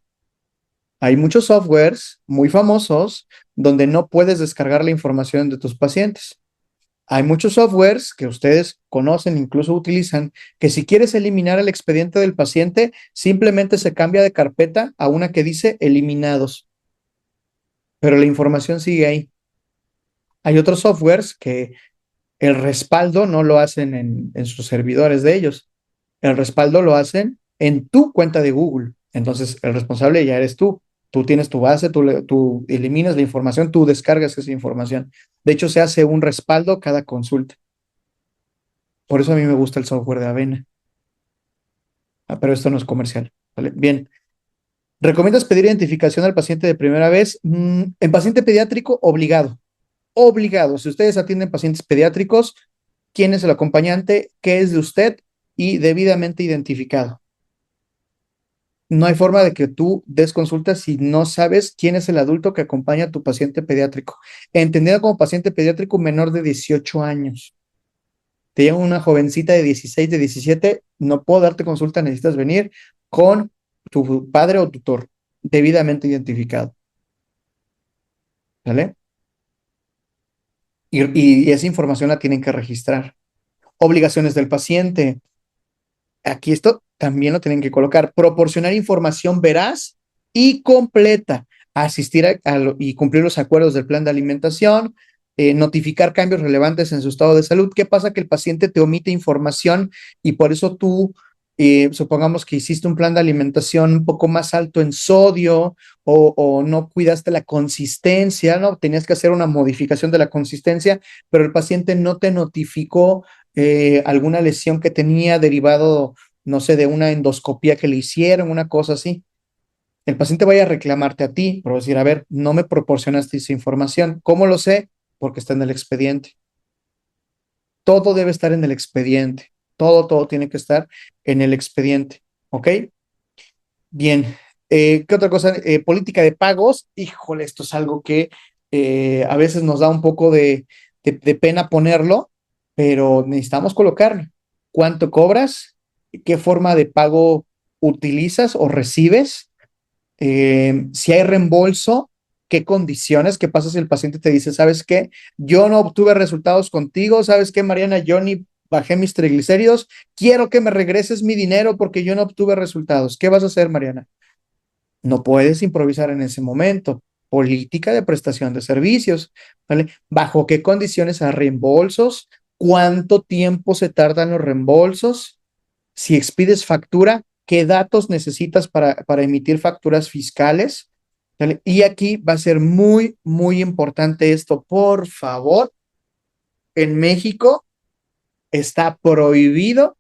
Speaker 1: Hay muchos softwares muy famosos donde no puedes descargar la información de tus pacientes. Hay muchos softwares que ustedes conocen, incluso utilizan, que si quieres eliminar el expediente del paciente, simplemente se cambia de carpeta a una que dice eliminados, pero la información sigue ahí. Hay otros softwares que el respaldo no lo hacen en sus servidores de ellos, el respaldo lo hacen en tu cuenta de Google. Entonces, el responsable ya eres tú. Tú tienes tu base, tú eliminas la información, tú descargas esa información. De hecho, se hace un respaldo cada consulta. Por eso a mí me gusta el software de Avena. Ah, pero esto no es comercial. ¿Vale? Bien. ¿Recomiendas pedir identificación al paciente de primera vez? En paciente pediátrico, obligado. Obligado. Si ustedes atienden pacientes pediátricos, ¿quién es el acompañante? ¿Qué es de usted? Y debidamente identificado. No hay forma de que tú des consulta si no sabes quién es el adulto que acompaña a tu paciente pediátrico. Entendido como paciente pediátrico menor de 18 años. Te llega una jovencita de 16, de 17, no puedo darte consulta, necesitas venir con tu padre o tutor debidamente identificado, ¿vale? Y esa información la tienen que registrar. Obligaciones del paciente. Aquí esto también lo tienen que colocar. Proporcionar información veraz y completa. Asistir y cumplir los acuerdos del plan de alimentación. Notificar cambios relevantes en su estado de salud. ¿Qué pasa? Que el paciente te omite información y por eso tú, supongamos que hiciste un plan de alimentación un poco más alto en sodio o no cuidaste la consistencia, ¿no? Tenías que hacer una modificación de la consistencia, pero el paciente no te notificó alguna lesión que tenía derivado, no sé, de una endoscopía que le hicieron, una cosa así. El paciente vaya a reclamarte a ti, por decir, a ver, no me proporcionaste esa información. ¿Cómo lo sé? Porque está en el expediente. Todo debe estar en el expediente. Todo tiene que estar en el expediente. ¿Ok? Bien. ¿Qué otra cosa? Política de pagos. Híjole, esto es algo que a veces nos da un poco de pena ponerlo, pero necesitamos colocarlo. ¿Cuánto cobras? ¿Qué forma de pago utilizas o recibes? Si hay reembolso, ¿qué condiciones? ¿Qué pasa si el paciente te dice, sabes qué? Yo no obtuve resultados contigo, ¿sabes qué, Mariana? Yo ni bajé mis triglicéridos, quiero que me regreses mi dinero porque yo no obtuve resultados. ¿Qué vas a hacer, Mariana? No puedes improvisar en ese momento. política de prestación de servicios, ¿vale? ¿Bajo qué condiciones a reembolsos? ¿Cuánto tiempo se tardan los reembolsos? Si expides factura, ¿qué datos necesitas para emitir facturas fiscales? ¿Vale? Y aquí va a ser muy, muy importante esto. Por favor, en México está prohibido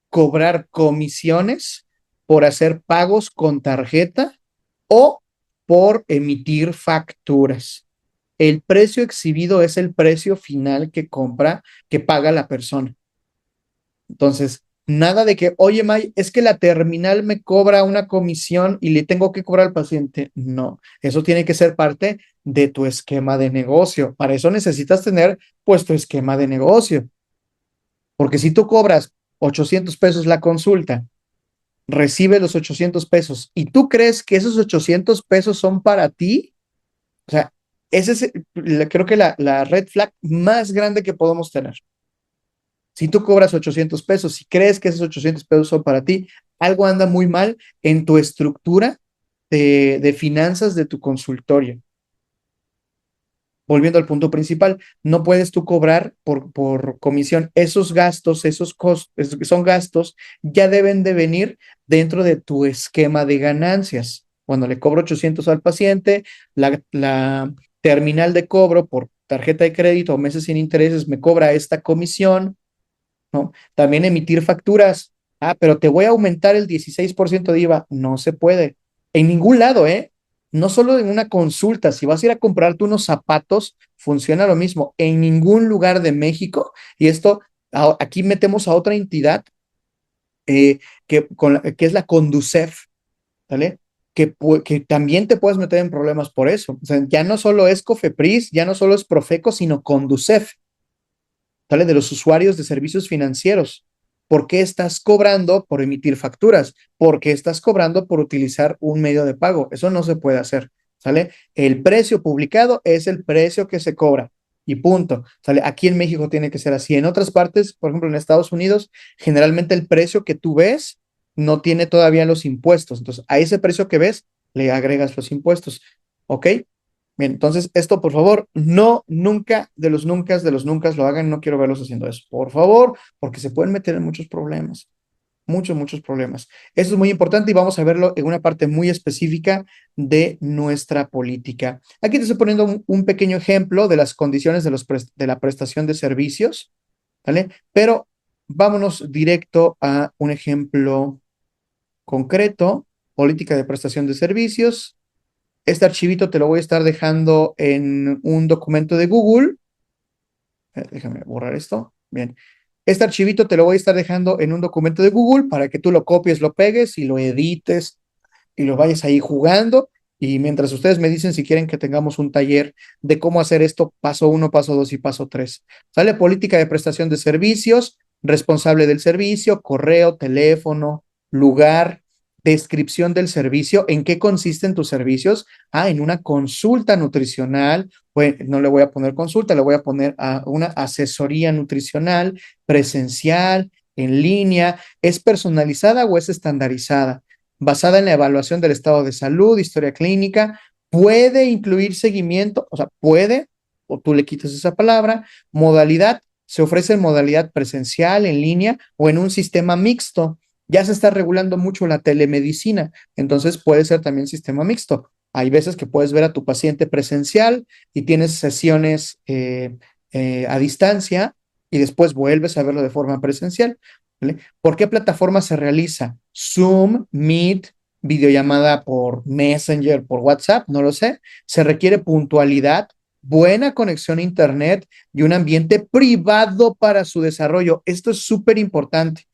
Speaker 1: cobrar comisiones por hacer pagos con tarjeta o por emitir facturas. El precio exhibido es el precio final que paga la persona. Entonces, nada de que, oye, May, es que la terminal me cobra una comisión y le tengo que cobrar al paciente. No, eso tiene que ser parte de tu esquema de negocio. Para eso necesitas tener, pues, tu esquema de negocio. Porque si tú cobras 800 pesos la consulta, recibes los 800 pesos y tú crees que esos 800 pesos son para ti, o sea, ese es, creo que la red flag más grande que podemos tener. Si tú cobras 800 pesos y crees que esos 800 pesos son para ti, algo anda muy mal en tu estructura de finanzas de tu consultorio. Volviendo al punto principal, no puedes tú cobrar por comisión. Esos gastos, esos costos, son gastos, ya deben de venir dentro de tu esquema de ganancias. Cuando le cobro 800 al paciente, la terminal de cobro por tarjeta de crédito o meses sin intereses me cobra esta comisión, ¿no? También emitir facturas. Ah, pero te voy a aumentar el 16% de IVA. No se puede. En ningún lado, ¿eh? No solo en una consulta. Si vas a ir a comprarte unos zapatos, funciona lo mismo. En ningún lugar de México, y esto, aquí metemos a otra entidad que es la Conducef, ¿vale? Que también te puedes meter en problemas por eso. O sea, ya no solo es Cofepris, ya no solo es Profeco, sino Conducef. ¿Sale? De los usuarios de servicios financieros. ¿Por qué estás cobrando por emitir facturas? ¿Por qué estás cobrando por utilizar un medio de pago? Eso no se puede hacer, ¿sale? El precio publicado es el precio que se cobra y punto, ¿sale? Aquí en México tiene que ser así. En otras partes, por ejemplo, en Estados Unidos, generalmente el precio que tú ves no tiene todavía los impuestos. Entonces, a ese precio que ves, le agregas los impuestos, ¿ok? Bien, entonces esto, por favor, no, nunca, de los nunca lo hagan, no quiero verlos haciendo eso, por favor, porque se pueden meter en muchos problemas, muchos, muchos problemas. Eso es muy importante y vamos a verlo en una parte muy específica de nuestra política. Aquí te estoy poniendo un pequeño ejemplo de las condiciones de la prestación de servicios, ¿vale? Pero vámonos directo a un ejemplo concreto, política de prestación de servicios. Este archivito te lo voy a estar dejando en un documento de Google. Déjame borrar esto. Bien. Este archivito te lo voy a estar dejando en un documento de Google para que tú lo copies, lo pegues y lo edites y lo vayas ahí jugando. Y mientras ustedes me dicen si quieren que tengamos un taller de cómo hacer esto, paso uno, paso dos y paso tres. Sale política de prestación de servicios, responsable del servicio, correo, teléfono, lugar, descripción del servicio, en qué consisten tus servicios. Ah, en una consulta nutricional, pues no le voy a poner consulta, le voy a poner a una asesoría nutricional presencial, en línea. ¿Es personalizada o es estandarizada? Basada en la evaluación del estado de salud, historia clínica, puede incluir seguimiento, o sea, puede, o tú le quitas esa palabra, modalidad, se ofrece en modalidad presencial, en línea o en un sistema mixto. Ya se está regulando mucho la telemedicina, entonces puede ser también sistema mixto. Hay veces que puedes ver a tu paciente presencial y tienes sesiones a distancia y después vuelves a verlo de forma presencial. ¿Vale? ¿Por qué plataforma se realiza? Zoom, Meet, videollamada por Messenger, por WhatsApp, no lo sé. Se requiere puntualidad, buena conexión a Internet y un ambiente privado para su desarrollo. Esto es súper importante.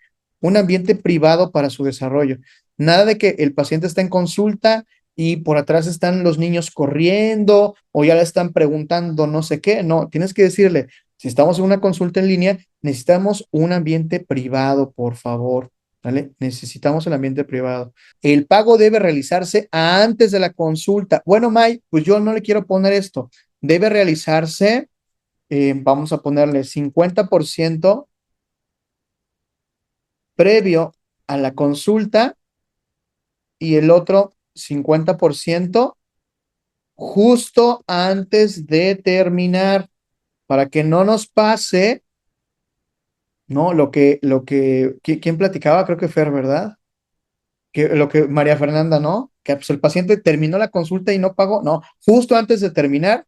Speaker 1: Un ambiente privado para su desarrollo. Nada de que el paciente está en consulta y por atrás están los niños corriendo o ya le están preguntando no sé qué. No, tienes que decirle, si estamos en una consulta en línea, necesitamos un ambiente privado, por favor, ¿vale? Necesitamos el ambiente privado. El pago debe realizarse antes de la consulta. Bueno, May, pues yo no le quiero poner esto. Debe realizarse, vamos a ponerle 50% previo a la consulta y el otro 50% justo antes de terminar, para que no nos pase, ¿no? ¿Quién platicaba? Creo que Fer, ¿verdad? Que lo que María Fernanda, ¿no? Que pues, el paciente terminó la consulta y no pagó. No, justo antes de terminar,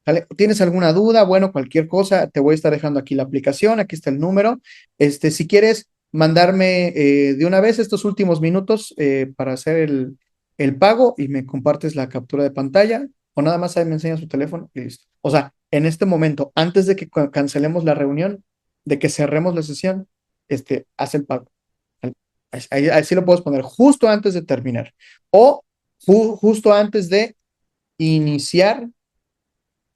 Speaker 1: ¿vale? ¿Tienes alguna duda? Bueno, cualquier cosa, te voy a estar dejando aquí la aplicación, aquí está el número. Si quieres mandarme de una vez estos últimos minutos para hacer el pago y me compartes la captura de pantalla o nada más ahí me enseñas su teléfono y listo. O sea, en este momento, antes de que cancelemos la reunión, de que cerremos la sesión, haz el pago. Ahí sí lo puedes poner justo antes de terminar o justo antes de iniciar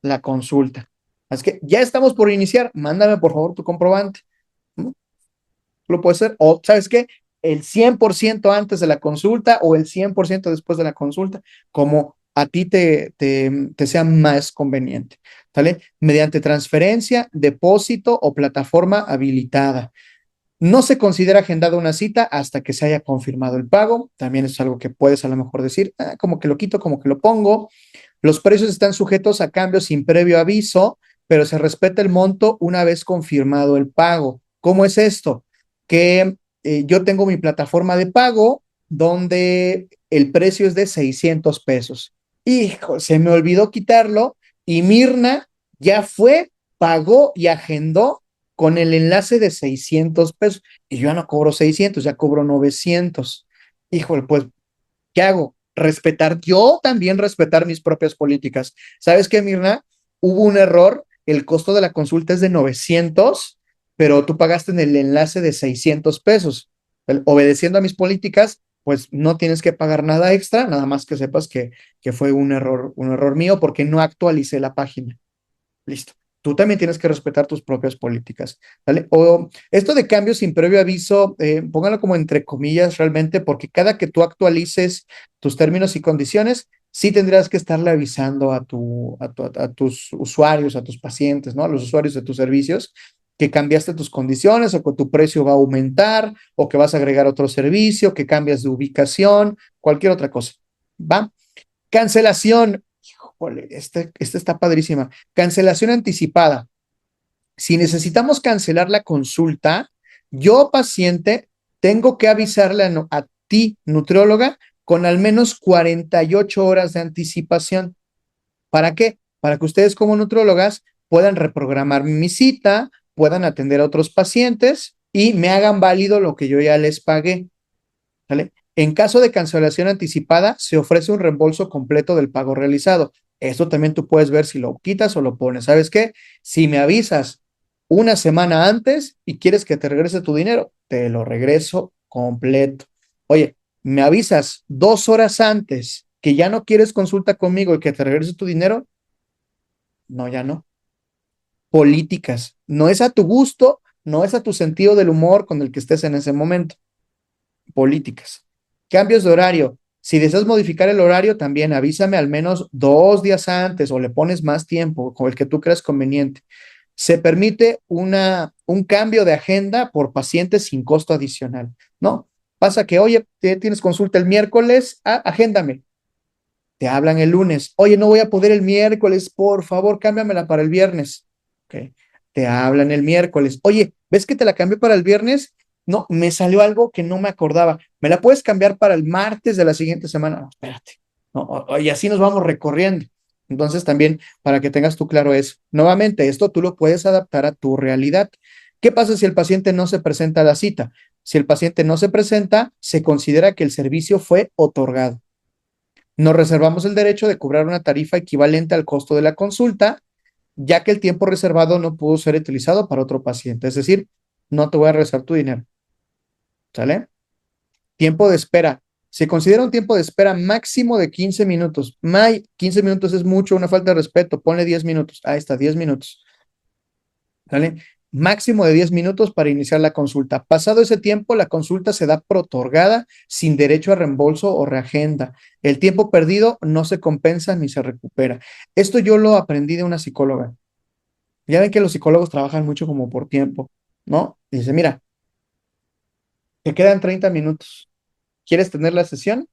Speaker 1: la consulta. Así que ya estamos por iniciar, mándame por favor tu comprobante. ¿No? Lo puede ser, o ¿sabes qué? El 100% antes de la consulta o el 100% después de la consulta, como a ti te sea más conveniente. ¿Sale? Mediante transferencia, depósito o plataforma habilitada. No se considera agendada una cita hasta que se haya confirmado el pago. También es algo que puedes a lo mejor decir, como que lo quito, como que lo pongo. Los precios están sujetos a cambios sin previo aviso, pero se respeta el monto una vez confirmado el pago. ¿Cómo es esto? Que yo tengo mi plataforma de pago donde el precio es de 600 pesos. Hijo, se me olvidó quitarlo y Mirna ya fue, pagó y agendó con el enlace de 600 pesos. Y yo ya no cobro 600, ya cobro 900. Híjole, pues ¿qué hago? Respetar, yo también respetar mis propias políticas. ¿Sabes qué, Mirna? Hubo un error, el costo de la consulta es de 900, pero tú pagaste en el enlace de 600 pesos. Obedeciendo a mis políticas, pues no tienes que pagar nada extra, nada más que sepas que fue un error mío porque no actualicé la página. Listo. Tú también tienes que respetar tus propias políticas, ¿vale? O esto de cambio sin previo aviso, póngalo como entre comillas realmente, porque cada que tú actualices tus términos y condiciones, sí tendrás que estarle avisando a tus usuarios, a tus pacientes, ¿no? A los usuarios de tus servicios, que cambiaste tus condiciones o que tu precio va a aumentar o que vas a agregar otro servicio, que cambias de ubicación, cualquier otra cosa, ¿va? Cancelación. Híjole, esta está padrísima. Cancelación anticipada. Si necesitamos cancelar la consulta, yo, paciente, tengo que avisarle a ti, nutrióloga, con al menos 48 horas de anticipación. ¿Para qué? Para que ustedes como nutriólogas puedan reprogramar mi cita, puedan atender a otros pacientes y me hagan válido lo que yo ya les pagué. ¿Vale? En caso de cancelación anticipada, se ofrece un reembolso completo del pago realizado. Esto también tú puedes ver si lo quitas o lo pones. ¿Sabes qué? Si me avisas una semana antes y quieres que te regrese tu dinero, te lo regreso completo. Oye, me avisas 2 horas antes que ya no quieres consulta conmigo y que te regrese tu dinero, no, ya no. Políticas. No es a tu gusto, no es a tu sentido del humor con el que estés en ese momento. Políticas. Cambios de horario. Si deseas modificar el horario, también avísame al menos 2 días antes o le pones más tiempo con el que tú creas conveniente. Se permite un cambio de agenda por pacientes sin costo adicional, ¿no? Pasa que, oye, tienes consulta el miércoles, agéndame. Te hablan el lunes, oye, no voy a poder el miércoles, por favor, cámbiamela para el viernes. Okay. Te hablan el miércoles, oye, ¿ves que te la cambié para el viernes? No, me salió algo que no me acordaba. ¿Me la puedes cambiar para el martes de la siguiente semana? No, espérate. No, y así nos vamos recorriendo. Entonces, también para que tengas tú claro eso. Nuevamente, esto tú lo puedes adaptar a tu realidad. ¿Qué pasa si el paciente no se presenta a la cita? Si el paciente no se presenta, se considera que el servicio fue otorgado. Nos reservamos el derecho de cobrar una tarifa equivalente al costo de la consulta, ya que el tiempo reservado no pudo ser utilizado para otro paciente. Es decir, no te voy a regresar tu dinero. ¿Sale? Tiempo de espera. Se considera un tiempo de espera máximo de 15 minutos. 15 minutos es mucho, una falta de respeto. Ponle 10 minutos. Ahí está, 10 minutos. ¿Sale? Máximo de 10 minutos para iniciar la consulta. Pasado ese tiempo, la consulta se da por otorgada sin derecho a reembolso o reagenda. El tiempo perdido no se compensa ni se recupera. Esto yo lo aprendí de una psicóloga. Ya ven que los psicólogos trabajan mucho como por tiempo, ¿no? Dice, mira, te quedan 30 minutos. ¿Quieres tener la sesión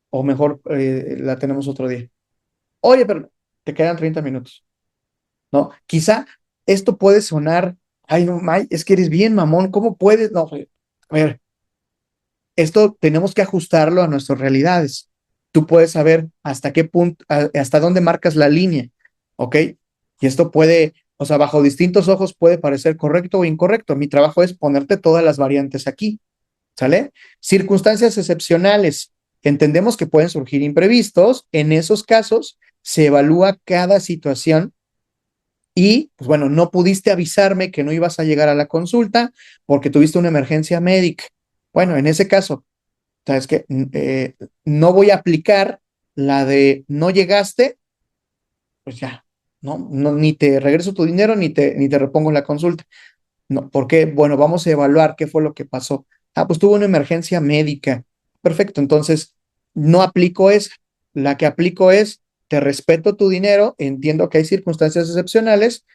Speaker 1: o mejor la tenemos otro día? Oye, pero te quedan 30 minutos, ¿no? Quizá esto puede sonar, ay, no, May, es que eres bien mamón, ¿cómo puedes? No, a ver, esto tenemos que ajustarlo a nuestras realidades. Tú puedes saber hasta qué punto, hasta dónde marcas la línea, ¿ok? Y esto puede, o sea, bajo distintos ojos puede parecer correcto o incorrecto. Mi trabajo es ponerte todas las variantes aquí, ¿sale? Circunstancias excepcionales. Entendemos que pueden surgir imprevistos. En esos casos, se evalúa cada situación y, pues bueno, no pudiste avisarme que no ibas a llegar a la consulta porque tuviste una emergencia médica. Bueno, en ese caso, sabes que no voy a aplicar la de no llegaste, pues ya, no, ni te regreso tu dinero ni te repongo la consulta. No, porque, bueno, vamos a evaluar qué fue lo que pasó. Ah, pues tuvo una emergencia médica. Perfecto, entonces no aplico esa. La que aplico es, te respeto tu dinero, entiendo que hay circunstancias excepcionales,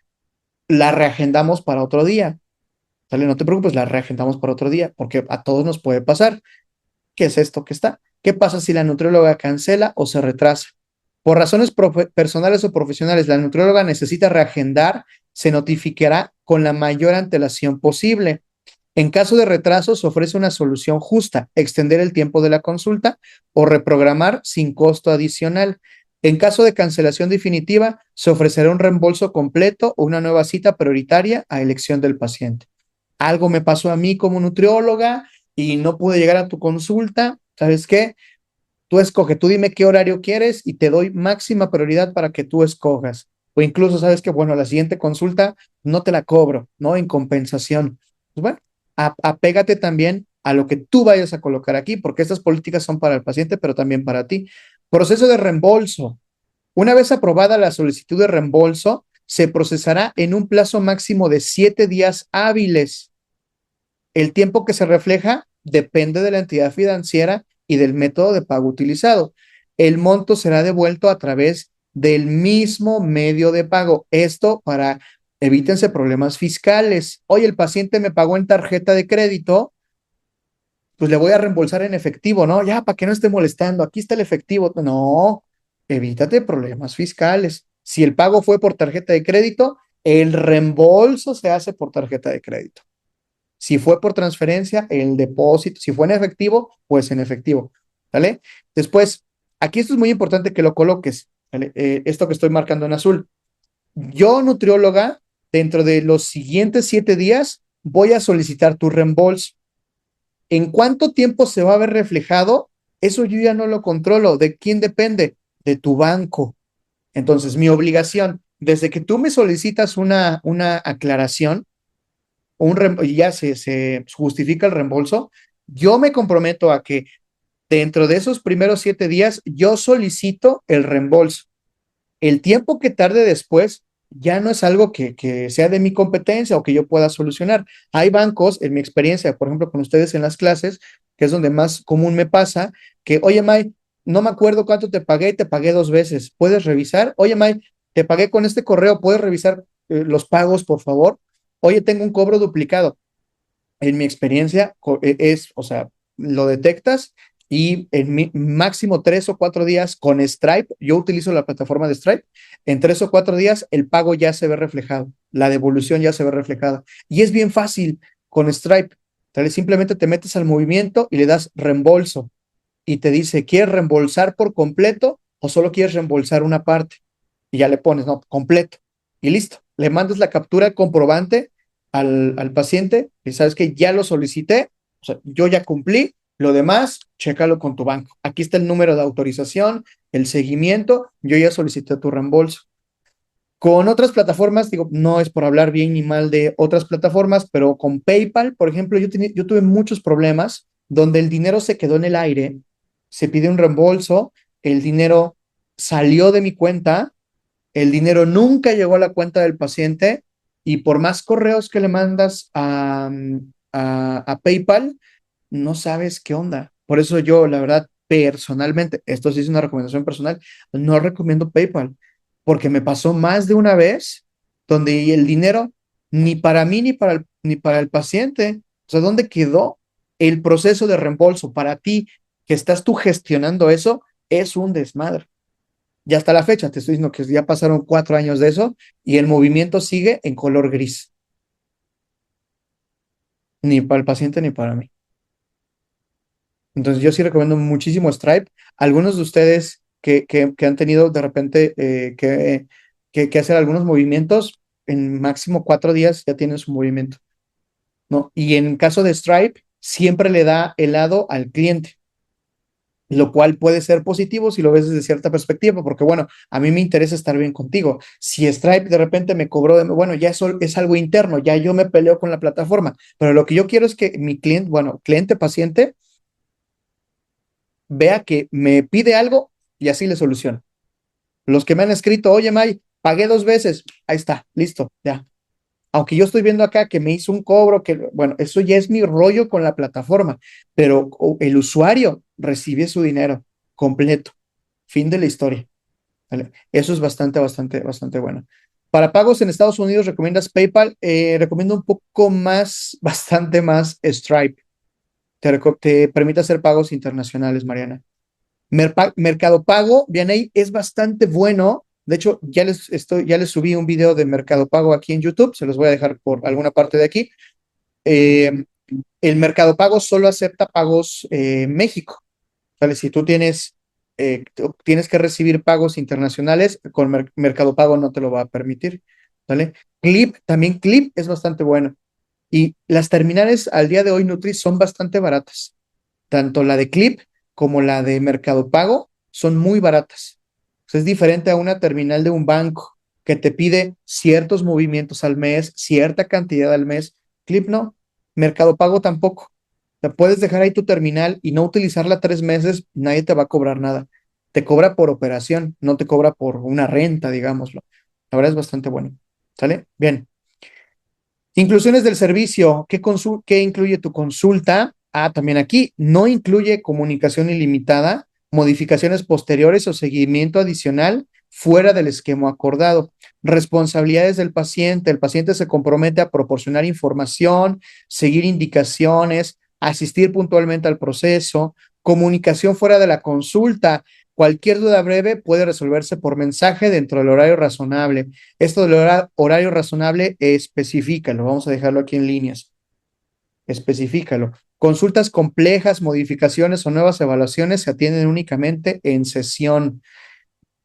Speaker 1: la reagendamos para otro día. ¿Sale? No te preocupes, la reagendamos para otro día, porque a todos nos puede pasar. ¿Qué es esto que está? ¿Qué pasa si la nutrióloga cancela o se retrasa? Por razones personales o profesionales, la nutrióloga necesita reagendar, se notificará con la mayor antelación posible. En caso de retraso, se ofrece una solución justa, extender el tiempo de la consulta o reprogramar sin costo adicional. En caso de cancelación definitiva, se ofrecerá un reembolso completo o una nueva cita prioritaria a elección del paciente. Algo me pasó a mí como nutrióloga y no pude llegar a tu consulta. ¿Sabes qué? Tú escoge, tú dime qué horario quieres y te doy máxima prioridad para que tú escojas. O incluso, sabes que, bueno, la siguiente consulta no te la cobro, ¿no? En compensación. Pues bueno, apégate también a lo que tú vayas a colocar aquí, porque estas políticas son para el paciente, pero también para ti. Proceso de reembolso. Una vez aprobada la solicitud de reembolso, se procesará en un plazo máximo de 7 días hábiles. El tiempo que se refleja depende de la entidad financiera y del método de pago utilizado. El monto será devuelto a través del mismo medio de pago. Esto para evítense problemas fiscales. Oye, el paciente me pagó en tarjeta de crédito, pues le voy a reembolsar en efectivo, ¿no? Ya, para que no esté molestando, aquí está el efectivo. No, evítate problemas fiscales. Si el pago fue por tarjeta de crédito, el reembolso se hace por tarjeta de crédito. Si fue por transferencia, el depósito. Si fue en efectivo, pues en efectivo. ¿Vale? Después, aquí esto es muy importante que lo coloques. ¿Vale? Esto que estoy marcando en azul. Yo, nutrióloga, dentro de los siguientes 7 días, voy a solicitar tu reembolso. ¿En cuánto tiempo se va a ver reflejado? Eso yo ya no lo controlo. ¿De quién depende? De tu banco. Entonces, mi obligación, desde que tú me solicitas una aclaración, y ya se justifica el reembolso, yo me comprometo a que dentro de esos primeros 7 días yo solicito el reembolso. El tiempo que tarde después ya no es algo que sea de mi competencia o que yo pueda solucionar. Hay bancos, en mi experiencia, por ejemplo, con ustedes en las clases, que es donde más común me pasa, que, oye, May, no me acuerdo cuánto te pagué 2 veces, ¿puedes revisar? Oye, May, te pagué con este correo, ¿puedes revisar los pagos, por favor? Oye, tengo un cobro duplicado. En mi experiencia o sea, lo detectas y en máximo 3 o 4 días con Stripe, yo utilizo la plataforma de Stripe, en 3 o 4 días el pago ya se ve reflejado, la devolución ya se ve reflejada. Y es bien fácil con Stripe, tal vez simplemente te metes al movimiento y le das reembolso y te dice, ¿quieres reembolsar por completo o solo quieres reembolsar una parte? Y ya le pones, no, completo. Y listo. Le mandas la captura comprobante al paciente y sabes que ya lo solicité, o sea, yo ya cumplí, lo demás, chécalo con tu banco. Aquí está el número de autorización, el seguimiento, yo ya solicité tu reembolso. Con otras plataformas, digo, no es por hablar bien ni mal de otras plataformas, pero con PayPal, por ejemplo, yo tuve muchos problemas donde el dinero se quedó en el aire, se pide un reembolso, el dinero salió de mi cuenta, el dinero nunca llegó a la cuenta del paciente y por más correos que le mandas a PayPal, no sabes qué onda. Por eso yo, la verdad, personalmente, esto sí es una recomendación personal, no recomiendo PayPal, porque me pasó más de una vez donde el dinero ni para mí ni para el paciente, o sea, ¿dónde quedó el proceso de reembolso para ti que estás tú gestionando eso? Es un desmadre. Ya hasta la fecha, te estoy diciendo que ya pasaron 4 años de eso y el movimiento sigue en color gris. Ni para el paciente ni para mí. Entonces yo sí recomiendo muchísimo Stripe. Algunos de ustedes que han tenido de repente que hacer algunos movimientos, en máximo 4 días ya tienen su movimiento, ¿no? Y en caso de Stripe, siempre le da helado al cliente, lo cual puede ser positivo si lo ves desde cierta perspectiva, porque bueno, a mí me interesa estar bien contigo. Si Stripe de repente me cobró, bueno, ya eso es algo interno, ya yo me peleo con la plataforma, pero lo que yo quiero es que mi cliente, bueno, cliente, paciente, vea que me pide algo y así le soluciono. Los que me han escrito, oye, May, pagué 2 veces, ahí está, listo, ya. Aunque yo estoy viendo acá que me hizo un cobro, que bueno, eso ya es mi rollo con la plataforma, pero el usuario recibe su dinero completo. Fin de la historia. ¿Vale? Eso es bastante, bastante, bastante bueno. Para pagos en Estados Unidos, ¿recomiendas PayPal? Recomiendo un poco más, bastante más Stripe. Te permite hacer pagos internacionales, Mariana. Mercado Pago, Vianey, es bastante bueno. De hecho, ya les subí un video de Mercado Pago aquí en YouTube, se los voy a dejar por alguna parte de aquí. Eh, el Mercado Pago solo acepta pagos México. ¿Vale? Si tú tienes que recibir pagos internacionales, con Mercado Pago no te lo va a permitir. ¿Vale? También Clip es bastante bueno. Y las terminales al día de hoy, Nutri, son bastante baratas. Tanto la de Clip como la de Mercado Pago son muy baratas. O sea, es diferente a una terminal de un banco que te pide ciertos movimientos al mes, cierta cantidad al mes. Clip no, Mercado Pago tampoco. Te puedes dejar ahí tu terminal y no utilizarla 3 meses, nadie te va a cobrar nada. Te cobra por operación, no te cobra por una renta, digámoslo. La verdad es bastante bueno. ¿Sale? Bien. Inclusiones del servicio. ¿Qué incluye tu consulta? Ah, también aquí. No incluye comunicación ilimitada, modificaciones posteriores o seguimiento adicional fuera del esquema acordado. Responsabilidades del paciente. El paciente se compromete a proporcionar información, seguir indicaciones, asistir puntualmente al proceso. Comunicación fuera de la consulta. Cualquier duda breve puede resolverse por mensaje dentro del horario razonable. Esto del horario razonable, especifícalo. Vamos a dejarlo aquí en líneas. Especifícalo. Consultas complejas, modificaciones o nuevas evaluaciones se atienden únicamente en sesión.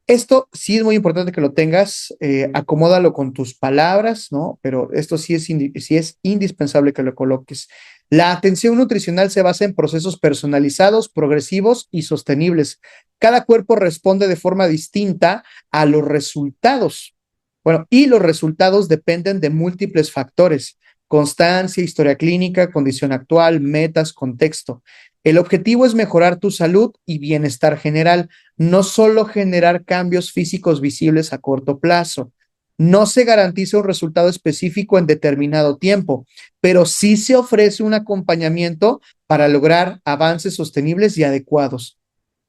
Speaker 1: Esto sí es muy importante que lo tengas, acomódalo con tus palabras, ¿no? Pero esto sí es indispensable que lo coloques. La atención nutricional se basa en procesos personalizados, progresivos y sostenibles. Cada cuerpo responde de forma distinta a los resultados. Bueno, y los resultados dependen de múltiples factores: constancia, historia clínica, condición actual, metas, contexto. El objetivo es mejorar tu salud y bienestar general, no solo generar cambios físicos visibles a corto plazo. No se garantiza un resultado específico en determinado tiempo, pero sí se ofrece un acompañamiento para lograr avances sostenibles y adecuados.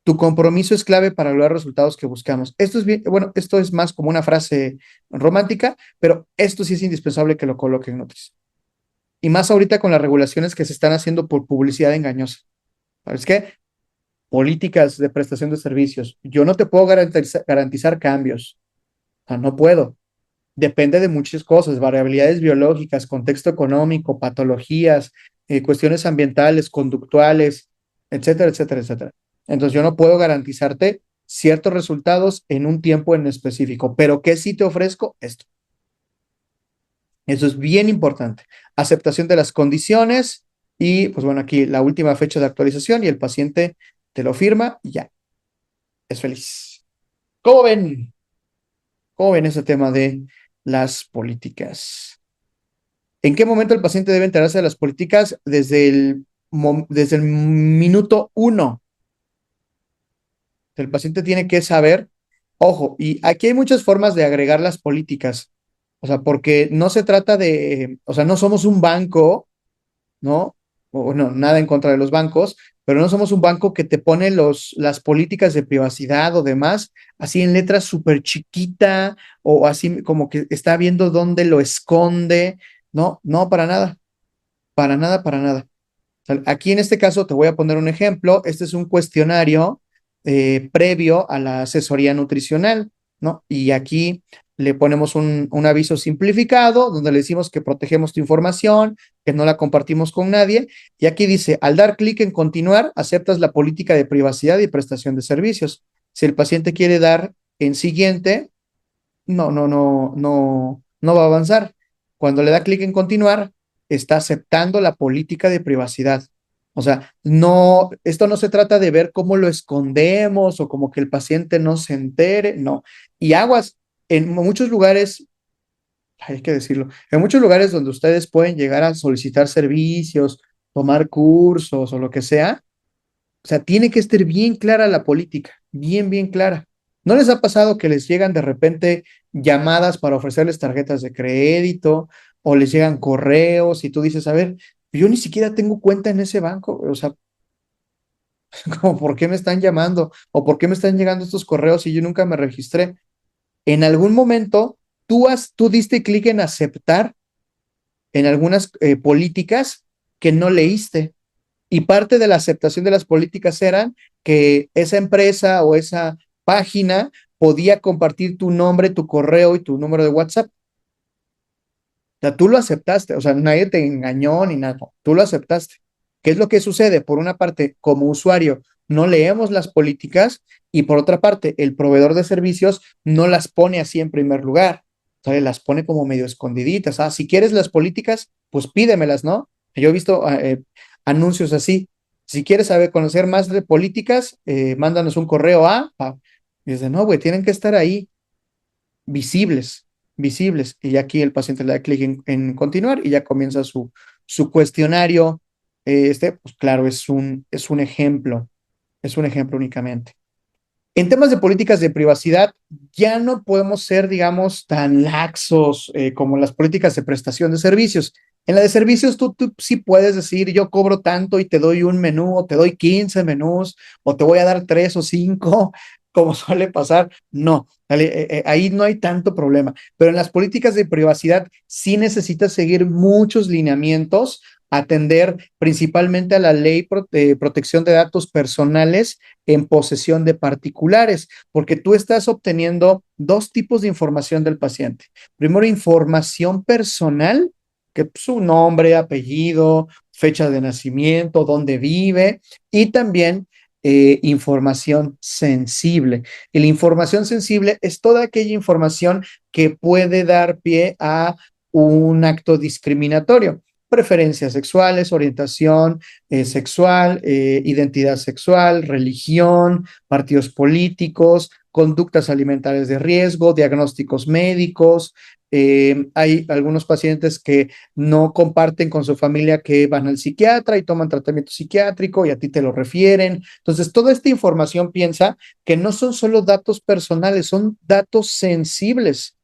Speaker 1: Tu compromiso es clave para lograr los resultados que buscamos. Esto es bien, bueno, esto es más como una frase romántica, pero esto sí es indispensable que lo coloquen en otros. Y más ahorita con las regulaciones que se están haciendo por publicidad engañosa. ¿Sabes qué? Políticas de prestación de servicios. Yo no te puedo garantizar cambios. O sea, no puedo. Depende de muchas cosas, variabilidades biológicas, contexto económico, patologías, cuestiones ambientales, conductuales, etcétera, etcétera, etcétera. Entonces yo no puedo garantizarte ciertos resultados en un tiempo en específico, pero ¿qué sí te ofrezco? Esto. Eso es bien importante. Aceptación de las condiciones y, pues bueno, aquí la última fecha de actualización y el paciente te lo firma y ya, es feliz. ¿Cómo ven? ¿Cómo ven ese tema de las políticas? ¿En qué momento el paciente debe enterarse de las políticas? Desde el minuto uno. El paciente tiene que saber, ojo, y aquí hay muchas formas de agregar las políticas. O sea, porque no se trata de, o sea, no somos un banco, ¿no? O no, nada en contra de los bancos, pero no somos un banco que te pone las políticas de privacidad o demás así en letras súper chiquita o así como que está viendo dónde lo esconde. No, no, para nada, para nada, para nada. O sea, aquí en este caso te voy a poner un ejemplo. Este es un cuestionario previo a la asesoría nutricional, ¿no? Y aquí le ponemos un aviso simplificado donde le decimos que protegemos tu información, que no la compartimos con nadie. Y aquí dice, al dar clic en continuar, aceptas la política de privacidad y prestación de servicios. Si el paciente quiere dar en siguiente, no va a avanzar. Cuando le da clic en continuar, está aceptando la política de privacidad. O sea, no, esto no se trata de ver cómo lo escondemos o como que el paciente no se entere, no. Y aguas, en muchos lugares, hay que decirlo, en muchos lugares donde ustedes pueden llegar a solicitar servicios, tomar cursos o lo que sea, o sea, tiene que estar bien clara la política, bien clara. ¿No les ha pasado que les llegan de repente llamadas para ofrecerles tarjetas de crédito o les llegan correos y tú dices, a ver, yo ni siquiera tengo cuenta en ese banco? O sea, como, ¿por qué me están llamando? ¿O por qué me están llegando estos correos y yo nunca me registré? En algún momento, tú diste clic en aceptar en algunas políticas que no leíste. Y parte de la aceptación de las políticas eran que esa empresa o esa página podía compartir tu nombre, tu correo y tu número de WhatsApp. O sea, tú lo aceptaste, o sea, nadie te engañó ni nada, no, tú lo aceptaste. ¿Qué es lo que sucede? Por una parte, como usuario, no leemos las políticas y por otra parte, el proveedor de servicios no las pone así en primer lugar, o sea, las pone como medio escondiditas. Ah, si quieres las políticas, pues pídemelas, ¿no? Yo he visto anuncios así. Si quieres saber, conocer más de políticas, mándanos un correo y dice, no, güey, tienen que estar ahí visibles, visibles. Y aquí el paciente le da clic en continuar y ya comienza su cuestionario. Pues claro, es un ejemplo únicamente. En temas de políticas de privacidad, ya no podemos ser, digamos, tan laxos como las políticas de prestación de servicios. En la de servicios, tú sí puedes decir, yo cobro tanto y te doy un menú, o te doy 15 menús, o te voy a dar 3 o 5, como suele pasar. No, ahí no hay tanto problema. Pero en las políticas de privacidad sí necesitas seguir muchos lineamientos, atender principalmente a la ley de protección de datos personales en posesión de particulares, porque tú estás obteniendo dos tipos de información del paciente. Primero, información personal, que es su nombre, apellido, fecha de nacimiento, dónde vive, y también información sensible. Y la información sensible es toda aquella información que puede dar pie a un acto discriminatorio, preferencias sexuales, orientación sexual, identidad sexual, religión, partidos políticos, conductas alimentarias de riesgo, diagnósticos médicos. Hay algunos pacientes que no comparten con su familia que van al psiquiatra y toman tratamiento psiquiátrico y a ti te lo refieren. Entonces, toda esta información piensa que no son solo datos personales, son datos sensibles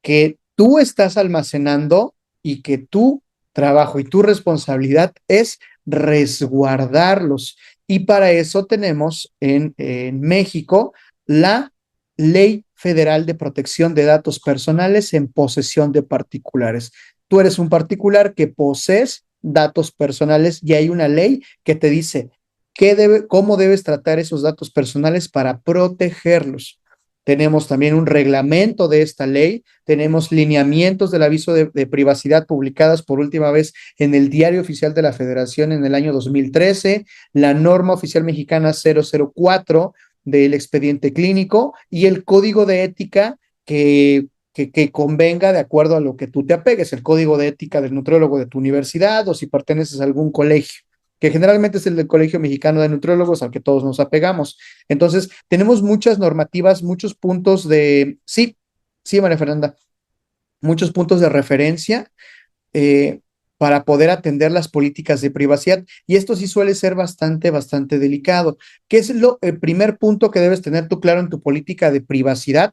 Speaker 1: que tú estás almacenando y que tu trabajo y tu responsabilidad es resguardarlos. Y para eso tenemos en México la Ley Federal de Protección de Datos Personales en posesión de particulares. Tú eres un particular que posees datos personales y hay una ley que te dice cómo debes tratar esos datos personales para protegerlos. Tenemos también un reglamento de esta ley, tenemos lineamientos del aviso de privacidad publicadas por última vez en el Diario Oficial de la Federación en el año 2013, la norma oficial mexicana 004 del expediente clínico y el código de ética que convenga de acuerdo a lo que tú te apegues, el código de ética del nutriólogo de tu universidad o si perteneces a algún colegio, que generalmente es el del Colegio Mexicano de Nutriólogos al que todos nos apegamos. Entonces, tenemos muchas normativas, muchos puntos sí, María Fernanda, muchos puntos de referencia eh, para poder atender las políticas de privacidad. Y esto sí suele ser bastante delicado. ¿Qué es el primer punto que debes tener tú claro en tu política de privacidad?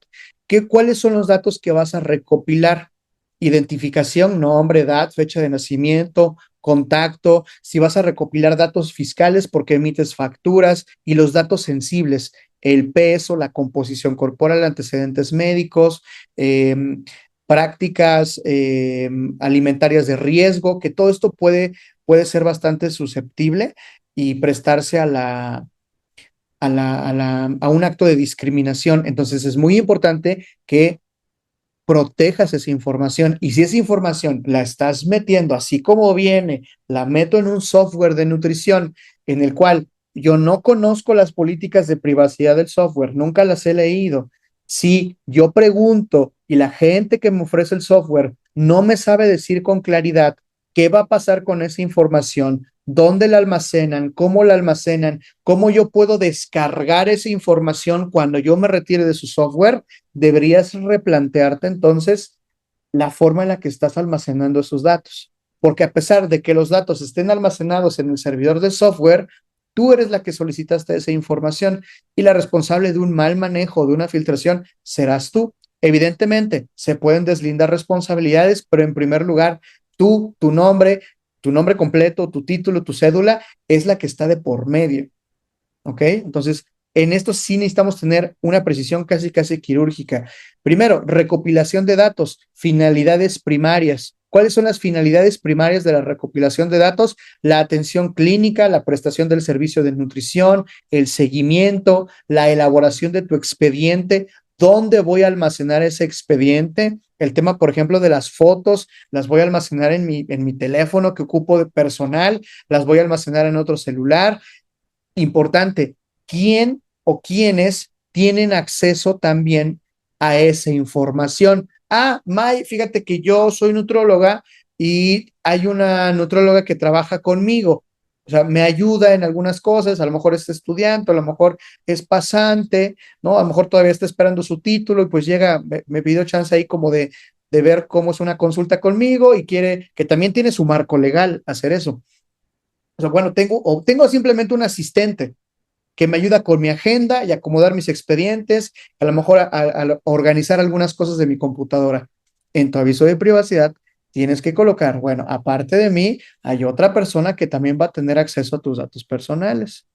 Speaker 1: ¿Cuáles son los datos que vas a recopilar? Identificación, nombre, edad, fecha de nacimiento, contacto, si vas a recopilar datos fiscales porque emites facturas y los datos sensibles, el peso, la composición corporal, antecedentes médicos, prácticas alimentarias de riesgo, que todo esto puede ser bastante susceptible y prestarse a un acto de discriminación. Entonces es muy importante que protejas esa información. Y si esa información la estás metiendo así como viene, la meto en un software de nutrición en el cual yo no conozco las políticas de privacidad del software, nunca las he leído. Si yo pregunto y la gente que me ofrece el software no me sabe decir con claridad qué va a pasar con esa información, dónde la almacenan, cómo yo puedo descargar esa información cuando yo me retire de su software, deberías replantearte entonces la forma en la que estás almacenando esos datos. Porque a pesar de que los datos estén almacenados en el servidor de software, tú eres la que solicitaste esa información y la responsable de un mal manejo, de una filtración, serás tú. Evidentemente, se pueden deslindar responsabilidades, pero en primer lugar, tú, tu nombre completo, tu título, tu cédula, es la que está de por medio. ¿Ok? Entonces, en esto sí necesitamos tener una precisión casi, casi quirúrgica. Primero, recopilación de datos, finalidades primarias. ¿Cuáles son las finalidades primarias de la recopilación de datos? La atención clínica, la prestación del servicio de nutrición, el seguimiento, la elaboración de tu expediente. ¿Dónde voy a almacenar ese expediente? El tema, por ejemplo, de las fotos, las voy a almacenar en mi teléfono que ocupo de personal, las voy a almacenar en otro celular. Importante, ¿quién o quiénes tienen acceso también a esa información? Ah, May, fíjate que yo soy nutróloga y hay una nutróloga que trabaja conmigo. O sea, me ayuda en algunas cosas, a lo mejor es estudiante, a lo mejor es pasante, ¿no? A lo mejor todavía está esperando su título y pues llega, me pidió chance ahí como de ver cómo es una consulta conmigo y quiere, que también tiene su marco legal hacer eso. O sea, bueno, tengo simplemente un asistente que me ayuda con mi agenda y acomodar mis expedientes, a lo mejor a organizar algunas cosas de mi computadora. En tu aviso de privacidad tienes que colocar, bueno, aparte de mí, hay otra persona que también va a tener acceso a tus datos personales.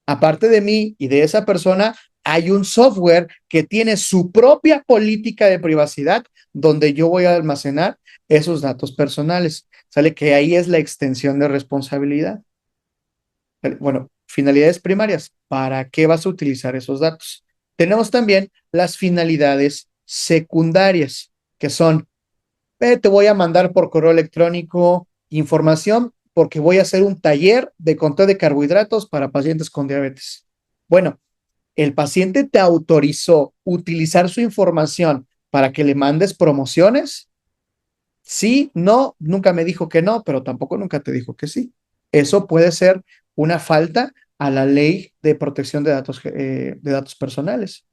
Speaker 1: Aparte de mí y de esa persona, hay un software que tiene su propia política de privacidad donde yo voy a almacenar esos datos personales. Sale que ahí es la extensión de responsabilidad. Bueno, finalidades primarias. ¿Para qué vas a utilizar esos datos? Tenemos también las finalidades secundarias, que son, te voy a mandar por correo electrónico información porque voy a hacer un taller de control de carbohidratos para pacientes con diabetes. Bueno, el paciente te autorizó utilizar su información para que le mandes promociones. Sí, no, nunca me dijo que no, pero tampoco nunca te dijo que sí. Eso puede ser una falta a la ley de protección de datos personales.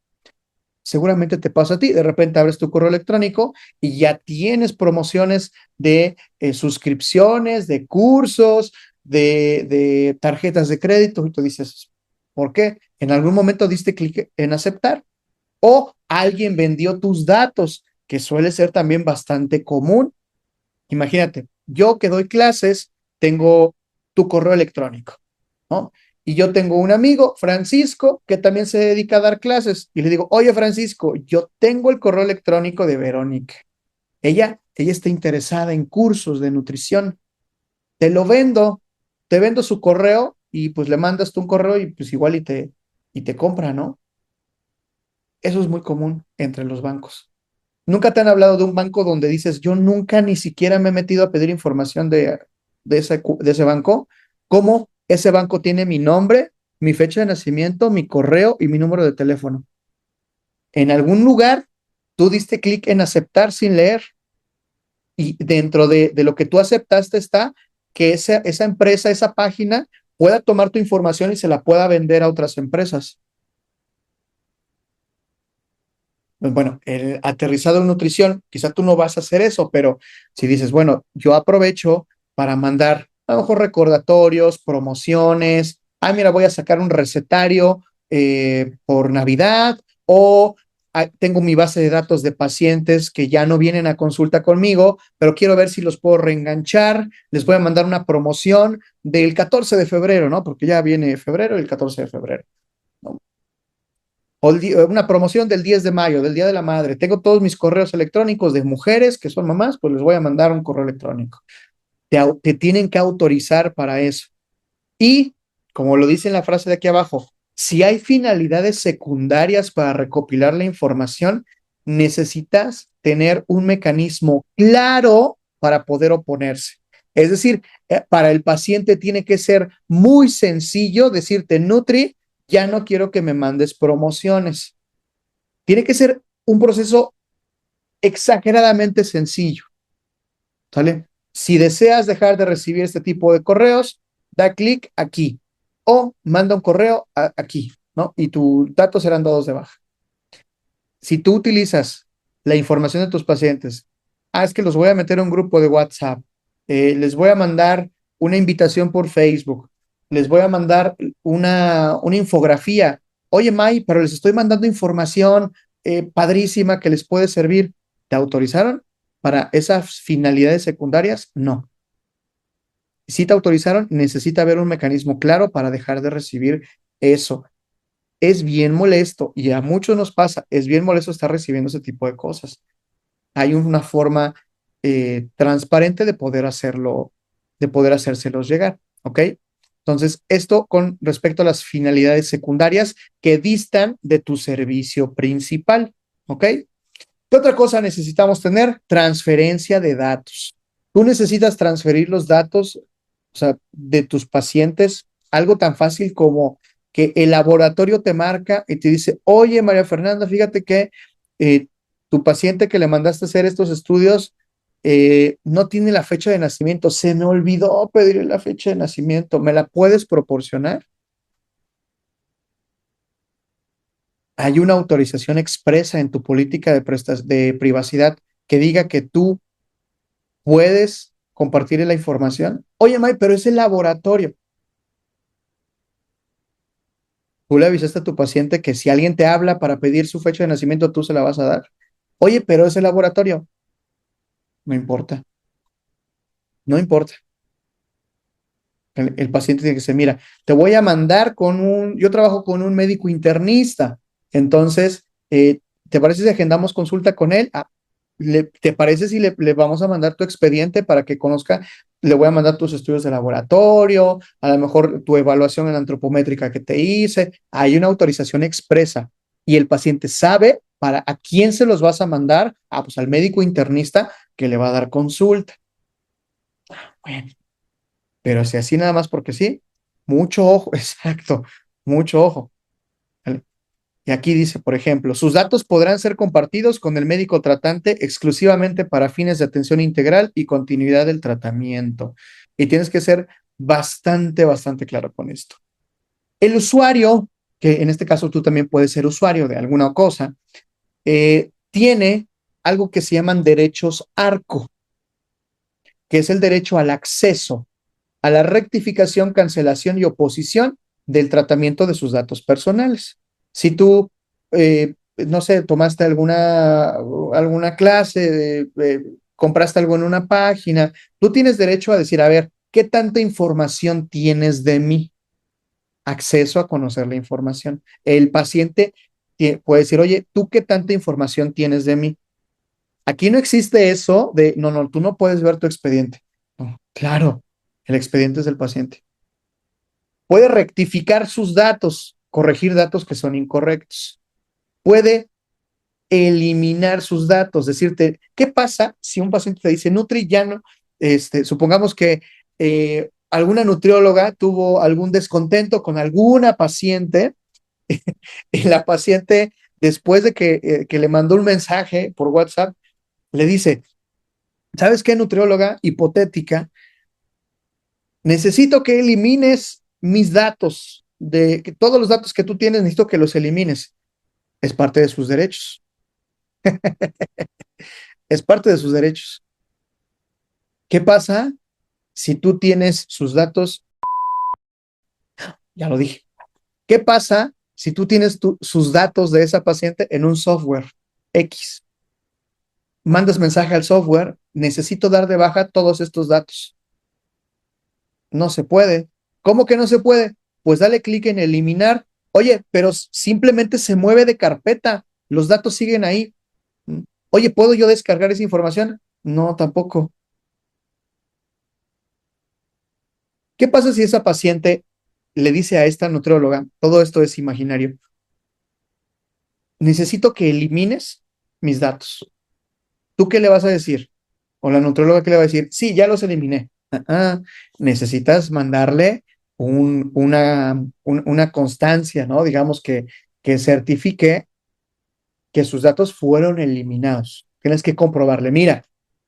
Speaker 1: Seguramente te pasa a ti, de repente abres tu correo electrónico y ya tienes promociones de suscripciones, de cursos, de tarjetas de crédito y tú dices, ¿por qué? En algún momento diste clic en aceptar o alguien vendió tus datos, que suele ser también bastante común. Imagínate, yo que doy clases, tengo tu correo electrónico, ¿no? Y yo tengo un amigo, Francisco, que también se dedica a dar clases. Y le digo, oye, Francisco, yo tengo el correo electrónico de Verónica. Ella está interesada en cursos de nutrición. Te lo vendo, te vendo su correo y pues le mandas tú un correo y pues igual y te compra, ¿no? Eso es muy común entre los bancos. ¿Nunca te han hablado de un banco donde dices, yo nunca ni siquiera me he metido a pedir información de ese banco? ¿Cómo ese banco tiene mi nombre, mi fecha de nacimiento, mi correo y mi número de teléfono? En algún lugar tú diste clic en aceptar sin leer y dentro de lo que tú aceptaste está que esa empresa, esa página pueda tomar tu información y se la pueda vender a otras empresas. Pues bueno, el aterrizado en nutrición, quizá tú no vas a hacer eso, pero si dices, bueno, yo aprovecho para mandar a lo mejor recordatorios, promociones, mira, voy a sacar un recetario por Navidad o tengo mi base de datos de pacientes que ya no vienen a consulta conmigo, pero quiero ver si los puedo reenganchar, les voy a mandar una promoción del 14 de febrero, ¿no? Porque ya viene febrero, el 14 de febrero, ¿no? O una promoción del 10 de mayo, del Día de la Madre. Tengo todos mis correos electrónicos de mujeres que son mamás, pues les voy a mandar un correo electrónico. Te tienen que autorizar para eso. Y como lo dice en la frase de aquí abajo, si hay finalidades secundarias para recopilar la información, necesitas tener un mecanismo claro para poder oponerse. Es decir, para el paciente tiene que ser muy sencillo decirte, Nutri, ya no quiero que me mandes promociones. Tiene que ser un proceso exageradamente sencillo, ¿sale? Si deseas dejar de recibir este tipo de correos, da clic aquí o manda un correo aquí, ¿no? Y tus datos serán dados de baja. Si tú utilizas la información de tus pacientes, es que los voy a meter a un grupo de WhatsApp, les voy a mandar una invitación por Facebook, les voy a mandar una infografía. Oye, May, pero les estoy mandando información padrísima que les puede servir. ¿Te autorizaron para esas finalidades secundarias? No. Si te autorizaron, necesita haber un mecanismo claro para dejar de recibir eso. Es bien molesto y a muchos nos pasa, es bien molesto estar recibiendo ese tipo de cosas. Hay una forma transparente de poder hacérselos llegar, ¿ok? Entonces, esto con respecto a las finalidades secundarias que distan de tu servicio principal, ¿ok? ¿Qué otra cosa necesitamos tener? Transferencia de datos. Tú necesitas transferir los datos, o sea, de tus pacientes, algo tan fácil como que el laboratorio te marca y te dice, oye, María Fernanda, fíjate que eh, tu paciente que le mandaste a hacer estos estudios no tiene la fecha de nacimiento. Se me olvidó pedirle la fecha de nacimiento. ¿Me la puedes proporcionar? Hay una autorización expresa en tu política de privacidad que diga que tú puedes compartir la información. Oye, May, pero es el laboratorio. Tú le avisaste a tu paciente que si alguien te habla para pedir su fecha de nacimiento, tú se la vas a dar. Oye, pero es el laboratorio. No importa, no importa. El paciente tiene que decir, mira, te voy a mandar yo trabajo con un médico internista, entonces, ¿te parece si agendamos consulta con él? ¿Te parece si le vamos a mandar tu expediente para que conozca? Le voy a mandar tus estudios de laboratorio, a lo mejor tu evaluación en antropométrica que te hice. Hay una autorización expresa y el paciente sabe para a quién se los vas a mandar. Pues al médico internista que le va a dar consulta. Bueno, pero si así nada más porque sí, mucho ojo, exacto, mucho ojo. ¿Vale? Y aquí dice, por ejemplo, sus datos podrán ser compartidos con el médico tratante exclusivamente para fines de atención integral y continuidad del tratamiento. Y tienes que ser bastante claro con esto. El usuario, que en este caso tú también puedes ser usuario de alguna cosa, tiene algo que se llaman derechos ARCO, que es el derecho al acceso a la rectificación, cancelación y oposición del tratamiento de sus datos personales. Si tú, no sé, tomaste alguna clase, compraste algo en una página, tú tienes derecho a decir, a ver, ¿qué tanta información tienes de mí? Acceso a conocer la información. El paciente puede decir, oye, ¿tú qué tanta información tienes de mí? Aquí no existe eso de, no, tú no puedes ver tu expediente. No, claro, el expediente es del paciente. Puede rectificar sus datos, corregir datos que son incorrectos. Puede eliminar sus datos, decirte, ¿qué pasa si un paciente te dice, Nutri, ya no, supongamos que alguna nutrióloga tuvo algún descontento con alguna paciente y la paciente, después de que le mandó un mensaje por WhatsApp, le dice, ¿sabes qué, nutrióloga hipotética? Necesito que elimines mis datos, de que todos los datos que tú tienes, necesito que los elimines. Es parte de sus derechos. Es parte de sus derechos. ¿Qué pasa si tú tienes sus datos? Ya lo dije. ¿Qué pasa si tú tienes sus datos de esa paciente en un software X? Mandas mensaje al software, necesito dar de baja todos estos datos. No se puede. ¿Cómo que no se puede? Pues dale clic en eliminar. Oye, pero simplemente se mueve de carpeta. Los datos siguen ahí. Oye, ¿puedo yo descargar esa información? No, tampoco. ¿Qué pasa si esa paciente le dice a esta nutrióloga, todo esto es imaginario, necesito que elimines mis datos. ¿Tú qué le vas a decir? O la nutrióloga, ¿qué le va a decir? Sí, ya los eliminé. Necesitas mandarle una constancia, ¿no? Digamos que certifique que sus datos fueron eliminados. Tienes que comprobarle, mira,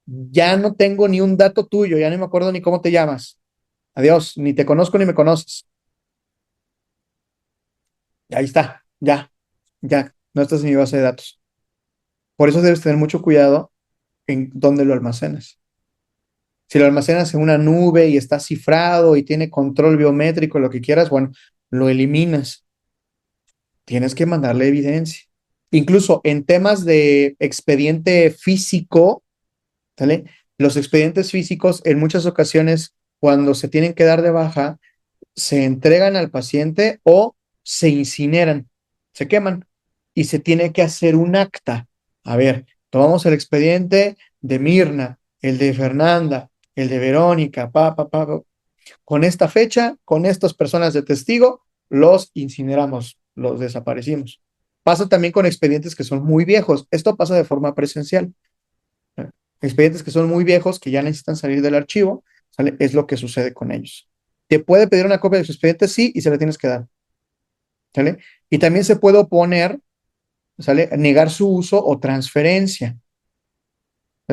Speaker 1: ya no tengo ni un dato tuyo, ya no me acuerdo ni cómo te llamas. Adiós, ni te conozco ni me conoces. Y ahí está, ya, no estás en mi base de datos. Por eso debes tener mucho cuidado en dónde lo almacenas. Si lo almacenas en una nube y está cifrado y tiene control biométrico, lo que quieras, bueno, lo eliminas. Tienes que mandarle evidencia. Incluso en temas de expediente físico, ¿vale? Los expedientes físicos en muchas ocasiones, cuando se tienen que dar de baja, se entregan al paciente o se incineran, se queman y se tiene que hacer un acta. A ver, tomamos el expediente de Mirna, el de Fernanda, el de Verónica, con esta fecha, con estas personas de testigo, los incineramos, los desaparecimos. Pasa también con expedientes que son muy viejos. Esto pasa de forma presencial. Expedientes que son muy viejos, que ya necesitan salir del archivo, ¿sale? Es lo que sucede con ellos. Te puede pedir una copia de su expediente, sí, y se la tienes que dar, ¿sale? Y también se puede oponer, ¿sale? Negar su uso o transferencia.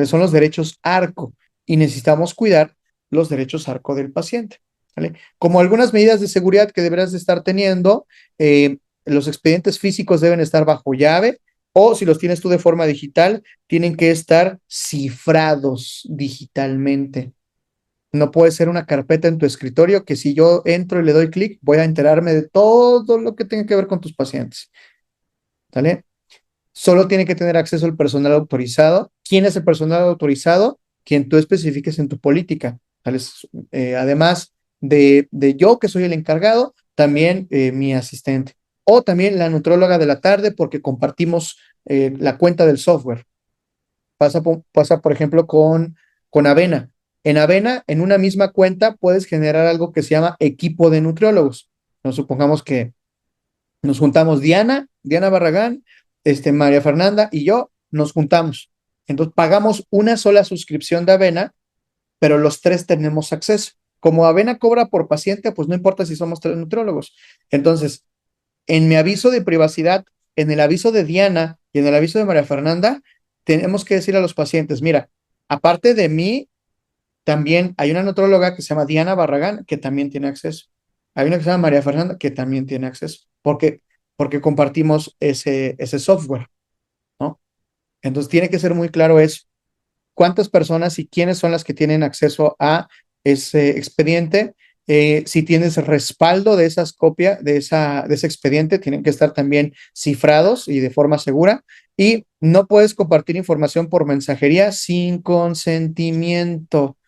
Speaker 1: Son los derechos ARCO y necesitamos cuidar los derechos ARCO del paciente, ¿vale? Como algunas medidas de seguridad que deberás de estar teniendo, los expedientes físicos deben estar bajo llave o si los tienes tú de forma digital, tienen que estar cifrados digitalmente. No puede ser una carpeta en tu escritorio que si yo entro y le doy clic, voy a enterarme de todo lo que tenga que ver con tus pacientes, ¿vale? Solo tiene que tener acceso el personal autorizado. ¿Quién es el personal autorizado? Quien tú especifiques en tu política. Además de yo, que soy el encargado, también mi asistente. O también la nutróloga de la tarde, porque compartimos la cuenta del software. Pasa por ejemplo, con Avena. En Avena, en una misma cuenta, puedes generar algo que se llama equipo de nutriólogos. Nos supongamos que nos juntamos Diana Barragán, María Fernanda y yo nos juntamos. Entonces pagamos una sola suscripción de Avena, pero los tres tenemos acceso. Como Avena cobra por paciente, pues no importa si somos tres nutriólogos. Entonces, en mi aviso de privacidad, en el aviso de Diana y en el aviso de María Fernanda, tenemos que decir a los pacientes, mira, aparte de mí, también hay una nutróloga que se llama Diana Barragán, que también tiene acceso. Hay una que se llama María Fernanda, que también tiene acceso, porque compartimos ese software, ¿no? Entonces tiene que ser muy claro eso. ¿Cuántas personas y quiénes son las que tienen acceso a ese expediente? Si tienes respaldo de esas copias, de ese expediente, tienen que estar también cifrados y de forma segura. Y no puedes compartir información por mensajería sin consentimiento,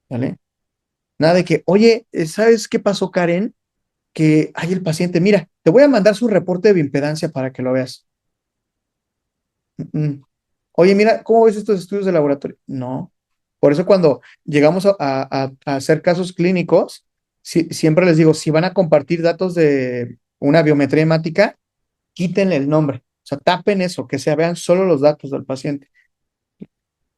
Speaker 1: ¿vale? Nada de que, oye, ¿sabes qué pasó, Karen? Que hay el paciente, mira, te voy a mandar su reporte de bioimpedancia para que lo veas. Oye, mira, ¿cómo ves estos estudios de laboratorio? No. Por eso cuando llegamos a hacer casos clínicos, siempre les digo, si van a compartir datos de una biometría hemática, quítenle el nombre. O sea, tapen eso, que se vean solo los datos del paciente,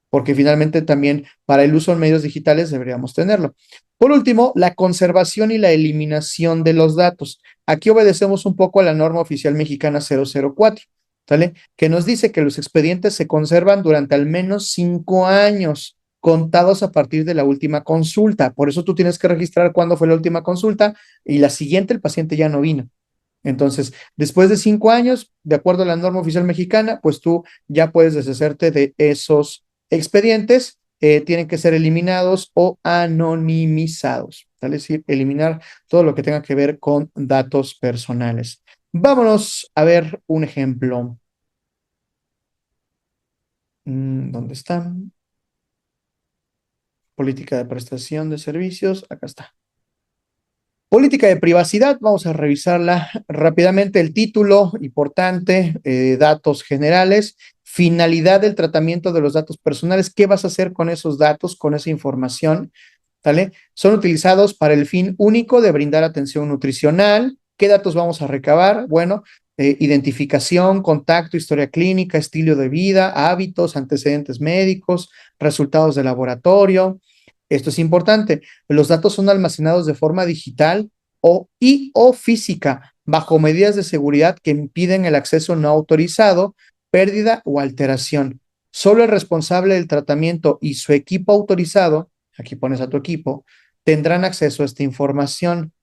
Speaker 1: porque finalmente también para el uso en medios digitales deberíamos tenerlo. Por último, la conservación y la eliminación de los datos. Aquí obedecemos un poco a la norma oficial mexicana 004, ¿sale? Que nos dice que los expedientes se conservan durante al menos 5 años, contados a partir de la última consulta. Por eso tú tienes que registrar cuándo fue la última consulta y la siguiente el paciente ya no vino. Entonces, después de 5 años, de acuerdo a la norma oficial mexicana, pues tú ya puedes deshacerte de esos expedientes, tienen que ser eliminados o anonimizados, es decir, eliminar todo lo que tenga que ver con datos personales. Vámonos a ver un ejemplo. ¿Dónde están? Política de prestación de servicios, acá está. Política de privacidad, vamos a revisarla rápidamente. El título, importante, datos generales, finalidad del tratamiento de los datos personales, ¿qué vas a hacer con esos datos, con esa información? ¿Sale? Son utilizados para el fin único de brindar atención nutricional. ¿Qué datos vamos a recabar? Bueno, identificación, contacto, historia clínica, estilo de vida, hábitos, antecedentes médicos, resultados de laboratorio. Esto es importante. Los datos son almacenados de forma digital o física, bajo medidas de seguridad que impiden el acceso no autorizado, pérdida o alteración. Solo el responsable del tratamiento y su equipo autorizado, aquí pones a tu equipo, tendrán acceso a esta información.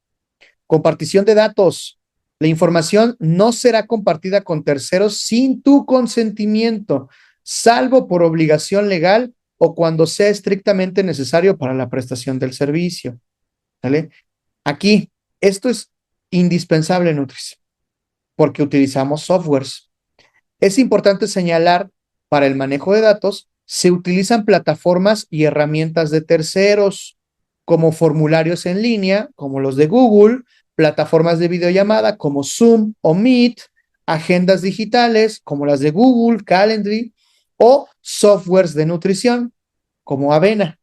Speaker 1: Compartición de datos. La información no será compartida con terceros sin tu consentimiento, salvo por obligación legal o cuando sea estrictamente necesario para la prestación del servicio. ¿Vale? Aquí, esto es indispensable, Nutris, porque utilizamos softwares. Es importante señalar, para el manejo de datos, se utilizan plataformas y herramientas de terceros, como formularios en línea, como los de Google, plataformas de videollamada como Zoom o Meet, agendas digitales como las de Google, Calendly, o softwares de nutrición como Avena,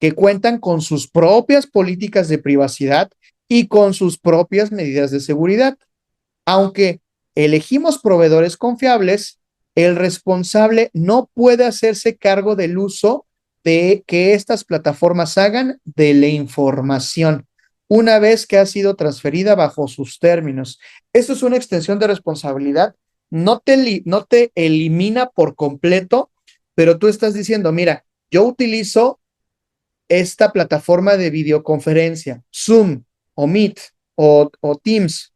Speaker 1: que cuentan con sus propias políticas de privacidad y con sus propias medidas de seguridad. Aunque elegimos proveedores confiables, el responsable no puede hacerse cargo del uso de que estas plataformas hagan de la información una vez que ha sido transferida bajo sus términos. Esto es una extensión de responsabilidad. No te elimina por completo, pero tú estás diciendo, mira, yo utilizo esta plataforma de videoconferencia, Zoom o Meet o Teams,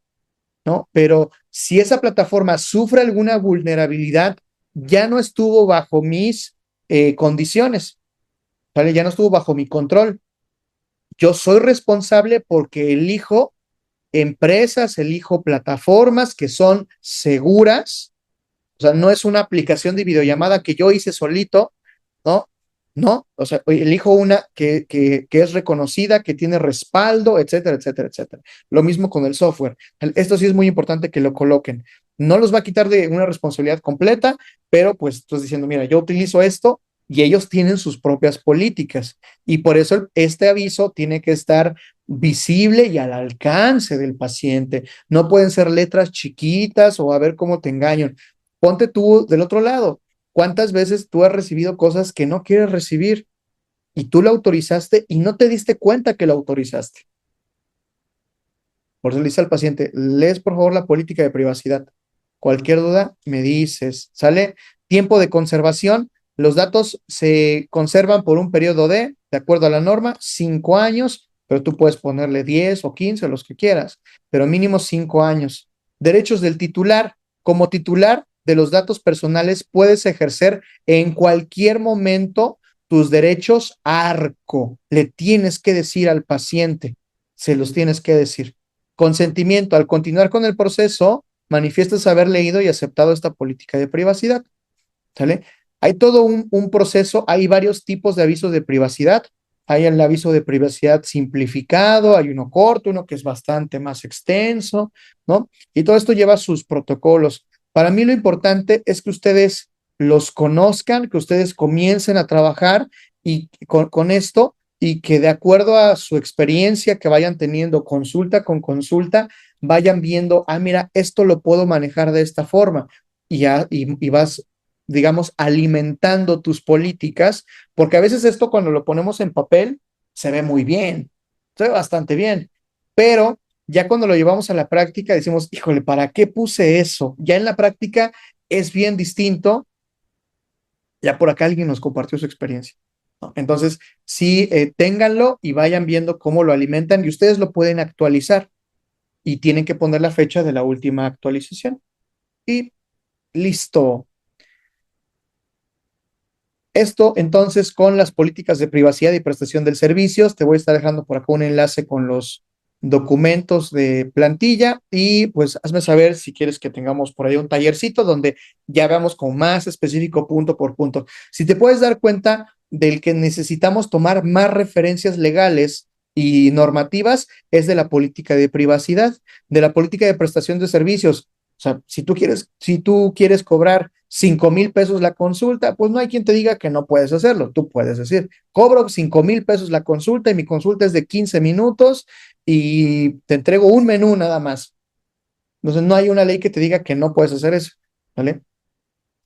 Speaker 1: ¿no? Pero si esa plataforma sufre alguna vulnerabilidad, ya no estuvo bajo mis condiciones, ¿vale? Ya no estuvo bajo mi control. Yo soy responsable porque elijo empresas, elijo plataformas que son seguras. O sea, no es una aplicación de videollamada que yo hice solito, ¿no? No, o sea, elijo una que es reconocida, que tiene respaldo, etcétera, etcétera, etcétera. Lo mismo con el software. Esto sí es muy importante que lo coloquen. No los va a quitar de una responsabilidad completa, pero pues estás diciendo, mira, yo utilizo esto y ellos tienen sus propias políticas. Y por eso este aviso tiene que estar visible y al alcance del paciente. No pueden ser letras chiquitas o a ver cómo te engañan. Ponte tú del otro lado. ¿Cuántas veces tú has recibido cosas que no quieres recibir y tú lo autorizaste y no te diste cuenta que lo autorizaste? Por eso le dice al paciente, lees por favor la política de privacidad. Cualquier duda, me dices. ¿Sale? Tiempo de conservación. Los datos se conservan por un periodo de acuerdo a la norma, 5 años, pero tú puedes ponerle 10 o 15, los que quieras, pero mínimo 5 años. Derechos del titular. Como titular de los datos personales, puedes ejercer en cualquier momento tus derechos ARCO. Le tienes que decir al paciente, se los tienes que decir. Consentimiento. Al continuar con el proceso, manifiestas haber leído y aceptado esta política de privacidad. ¿Sale? Hay todo un proceso, hay varios tipos de avisos de privacidad. Hay el aviso de privacidad simplificado, hay uno corto, uno que es bastante más extenso, ¿no? Y todo esto lleva sus protocolos. Para mí lo importante es que ustedes los conozcan, que ustedes comiencen a trabajar y con esto y que de acuerdo a su experiencia que vayan teniendo consulta con consulta, vayan viendo, ah, mira, esto lo puedo manejar de esta forma y vas, digamos, alimentando tus políticas, porque a veces esto cuando lo ponemos en papel se ve muy bien, se ve bastante bien, pero ya cuando lo llevamos a la práctica decimos, híjole, ¿para qué puse eso? Ya en la práctica es bien distinto. Ya por acá alguien nos compartió su experiencia, ¿no? Entonces, sí, ténganlo y vayan viendo cómo lo alimentan y ustedes lo pueden actualizar y tienen que poner la fecha de la última actualización. Y listo. Esto entonces con las políticas de privacidad y prestación de servicios. Te voy a estar dejando por acá un enlace con los documentos de plantilla y pues hazme saber si quieres que tengamos por ahí un tallercito donde ya veamos con más específico punto por punto. Si te puedes dar cuenta del que necesitamos tomar más referencias legales y normativas es de la política de privacidad, de la política de prestación de servicios. O sea, si tú quieres cobrar 5,000 pesos la consulta, pues no hay quien te diga que no puedes hacerlo. Tú puedes decir, cobro 5,000 pesos la consulta y mi consulta es de 15 minutos y te entrego un menú nada más. Entonces no hay una ley que te diga que no puedes hacer eso, ¿vale?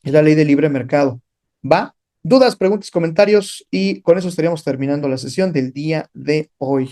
Speaker 1: Es la ley de libre mercado. ¿Va? Dudas, preguntas, comentarios y con eso estaríamos terminando la sesión del día de hoy.